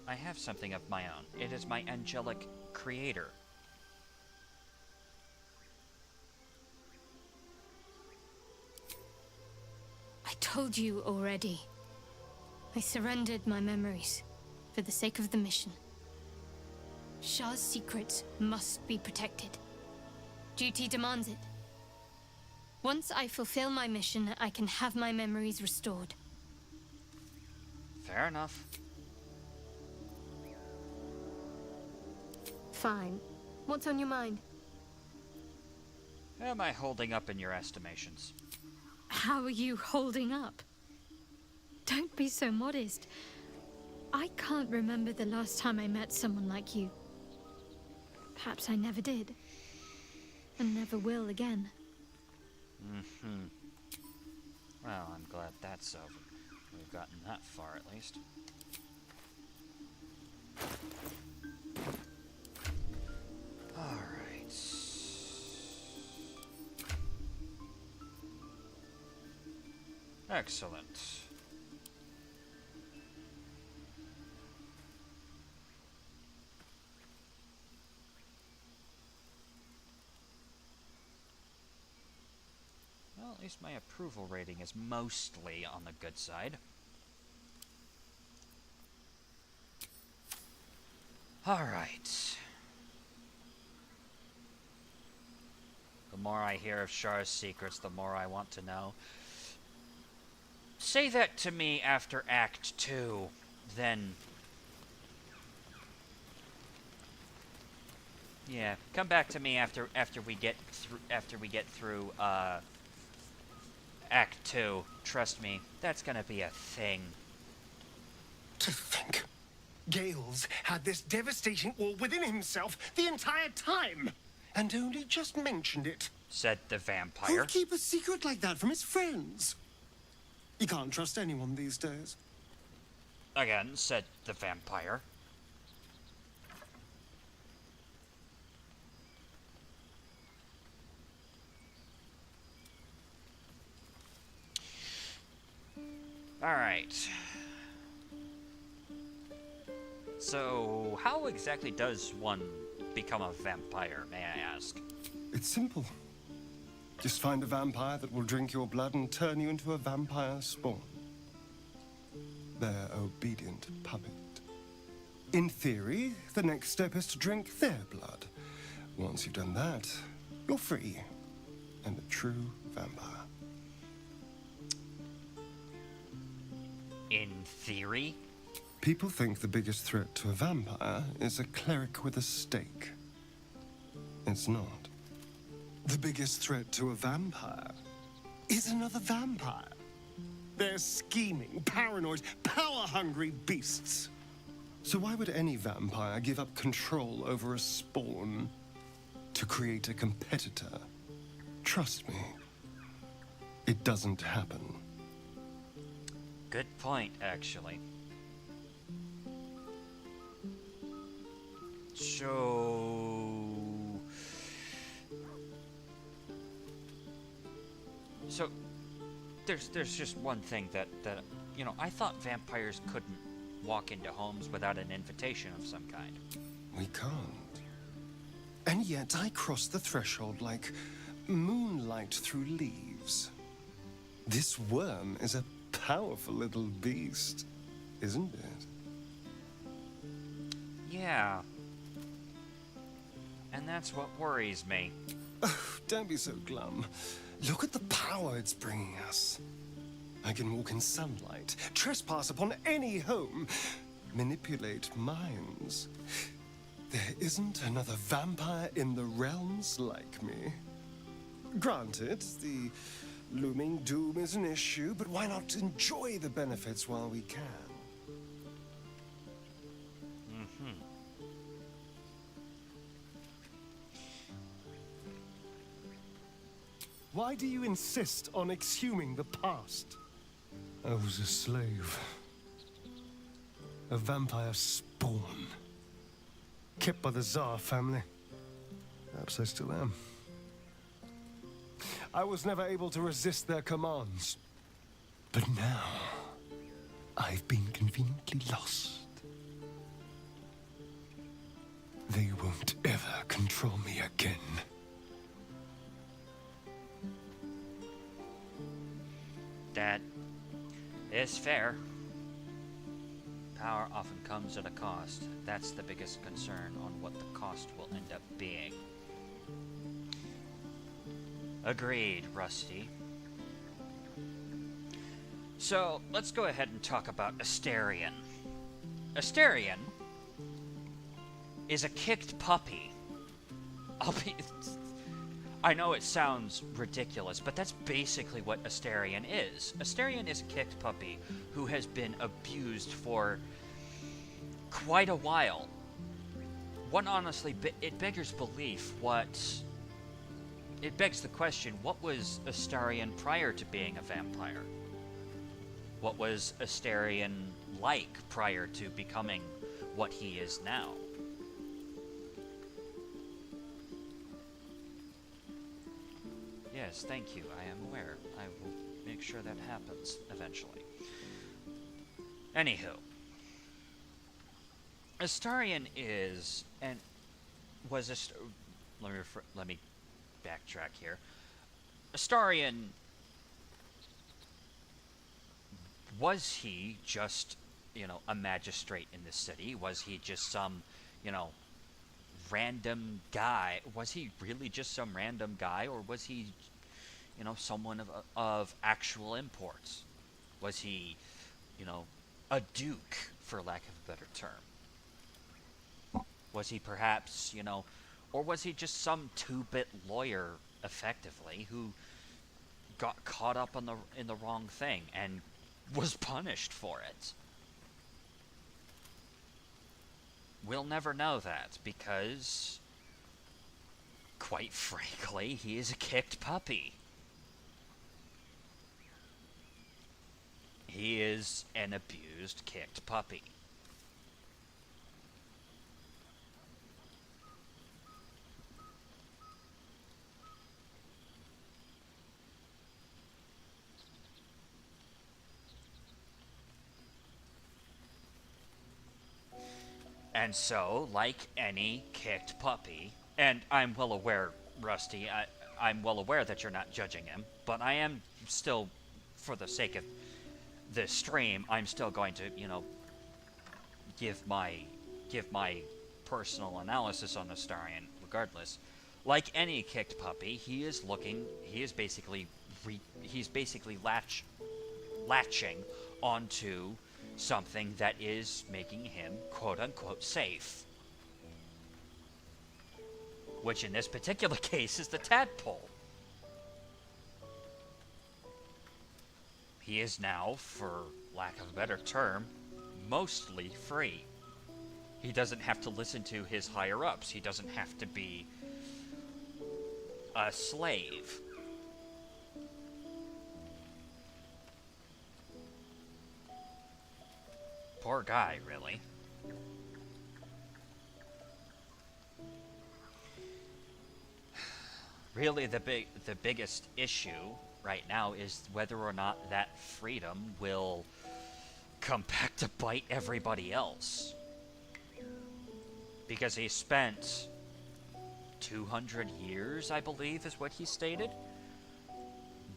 I have something of my own. It is my angelic creator. I told you already. I surrendered my memories for the sake of the mission. Shah's secrets must be protected. Duty demands it. Once I fulfill my mission, I can have my memories restored. Fair enough. Fine. What's on your mind? Am I holding up in your estimations? How are you holding up? Don't be so modest. I can't remember the last time I met someone like you. Perhaps I never did. And never will again. Well, I'm glad that's over. We've gotten that far, at least. Alright. Excellent. Well, at least my approval rating is mostly on the good side. Alright. The more I hear of Char's secrets, the more I want to know. Say that to me after Act 2, then... Yeah, come back to me after we get through Act 2. Trust me, that's gonna be a thing. To think, Gales had this devastating war within himself the entire time, and only just mentioned it. Said the vampire. Who'd keep a secret like that from his friends? You can't trust anyone these days. Again, said the vampire. Alright. So, how exactly does one become a vampire, may I ask? It's simple. Just find a vampire that will drink your blood and turn you into a vampire spawn. Their obedient puppet. In theory, the next step is to drink their blood. Once you've done that, you're free and a true vampire. In theory? People think the biggest threat to a vampire is a cleric with a stake. It's not. The biggest threat to a vampire is another vampire. They're scheming, paranoid, power-hungry beasts. So why would any vampire give up control over a spawn to create a competitor? Trust me, it doesn't happen. Good point, actually. So there's just one thing that you know, I thought vampires couldn't walk into homes without an invitation of some kind. We can't. And yet I cross the threshold like moonlight through leaves. This worm is a powerful little beast, isn't it? Yeah. And that's what worries me. Oh, don't be so glum. Look at the power it's bringing us. I can walk in sunlight, trespass upon any home, manipulate minds. There isn't another vampire in the realms like me. Granted, the looming doom is an issue, but why not enjoy the benefits while we can? Why do you insist on exhuming the past? I was a slave. A vampire spawn. Kept by the Tsar family. Perhaps I still am. I was never able to resist their commands. But now, I've been conveniently lost. They won't ever control me again. That is fair. Power often comes at a cost. That's the biggest concern on what the cost will end up being. Agreed, Rusty. So, let's go ahead and talk about Astarion. Astarion is a kicked puppy. I know it sounds ridiculous, but that's basically what Astarion is. Astarion is a kicked puppy who has been abused for quite a while. One honestly, it beggars belief it begs the question, what was Astarion prior to being a vampire? What was Astarion like prior to becoming what he is now? Yes, thank you. I am aware. I will make sure that happens eventually. Anywho, Astarion is and was let me backtrack here. Astarion, was he just, a magistrate in the city? Was he just some, random guy? Was he really just some random guy, or was he, someone of actual import? Was he, a duke, for lack of a better term? Was he perhaps, or was he just some two-bit lawyer, effectively, who got caught up in the wrong thing and was punished for it? We'll never know that, because, quite frankly, he is a kicked puppy. He is an abused, kicked puppy. And so, like any kicked puppy, and I'm well aware, Rusty, I'm well aware that you're not judging him, but I am still, for the sake of this stream, I'm still going to, give my personal analysis on Astarion, regardless. Like any kicked puppy, he is basically latching onto something that is making him quote-unquote safe. Which in this particular case is the tadpole. He is now, for lack of a better term, mostly free. He doesn't have to listen to his higher-ups. He doesn't have to be a slave. Poor guy, really. Really, the biggest issue right now is whether or not that freedom will come back to bite everybody else. Because he spent 200 years, I believe, is what he stated,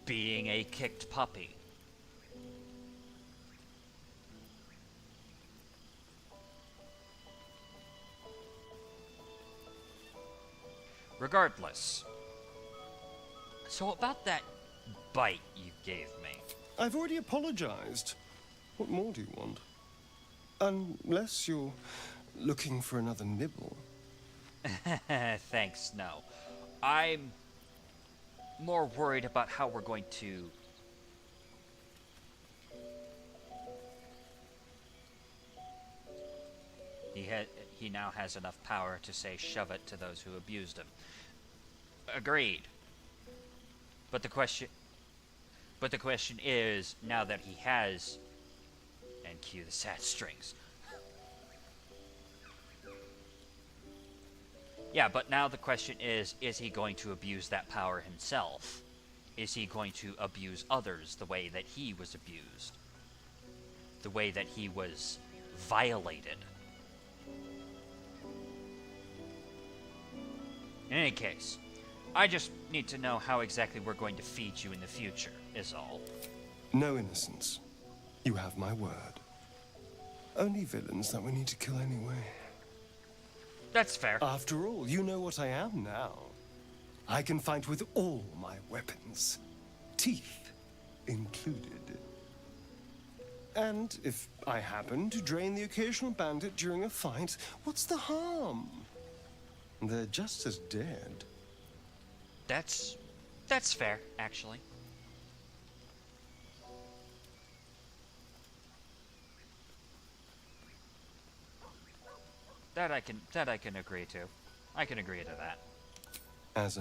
being a kicked puppy. Regardless. So about that bite you gave me. I've already apologized. What more do you want? Unless you're looking for another nibble. Thanks, no. I'm more worried about how we're going to... He now has enough power to say shove it to those who abused him. Agreed. But the question is, now that he has, and cue the sad strings. Yeah, but now the question is he going to abuse that power himself? Is he going to abuse others the way that he was abused? The way that he was violated? In any case, I just need to know how exactly we're going to feed you in the future, is all. No innocence. You have my word. Only villains that we need to kill anyway. That's fair. After all, you know what I am now. I can fight with all my weapons. Teeth included. And if I happen to drain the occasional bandit during a fight, what's the harm? They're just as dead. That's fair, actually. That I can agree to. I can agree to that.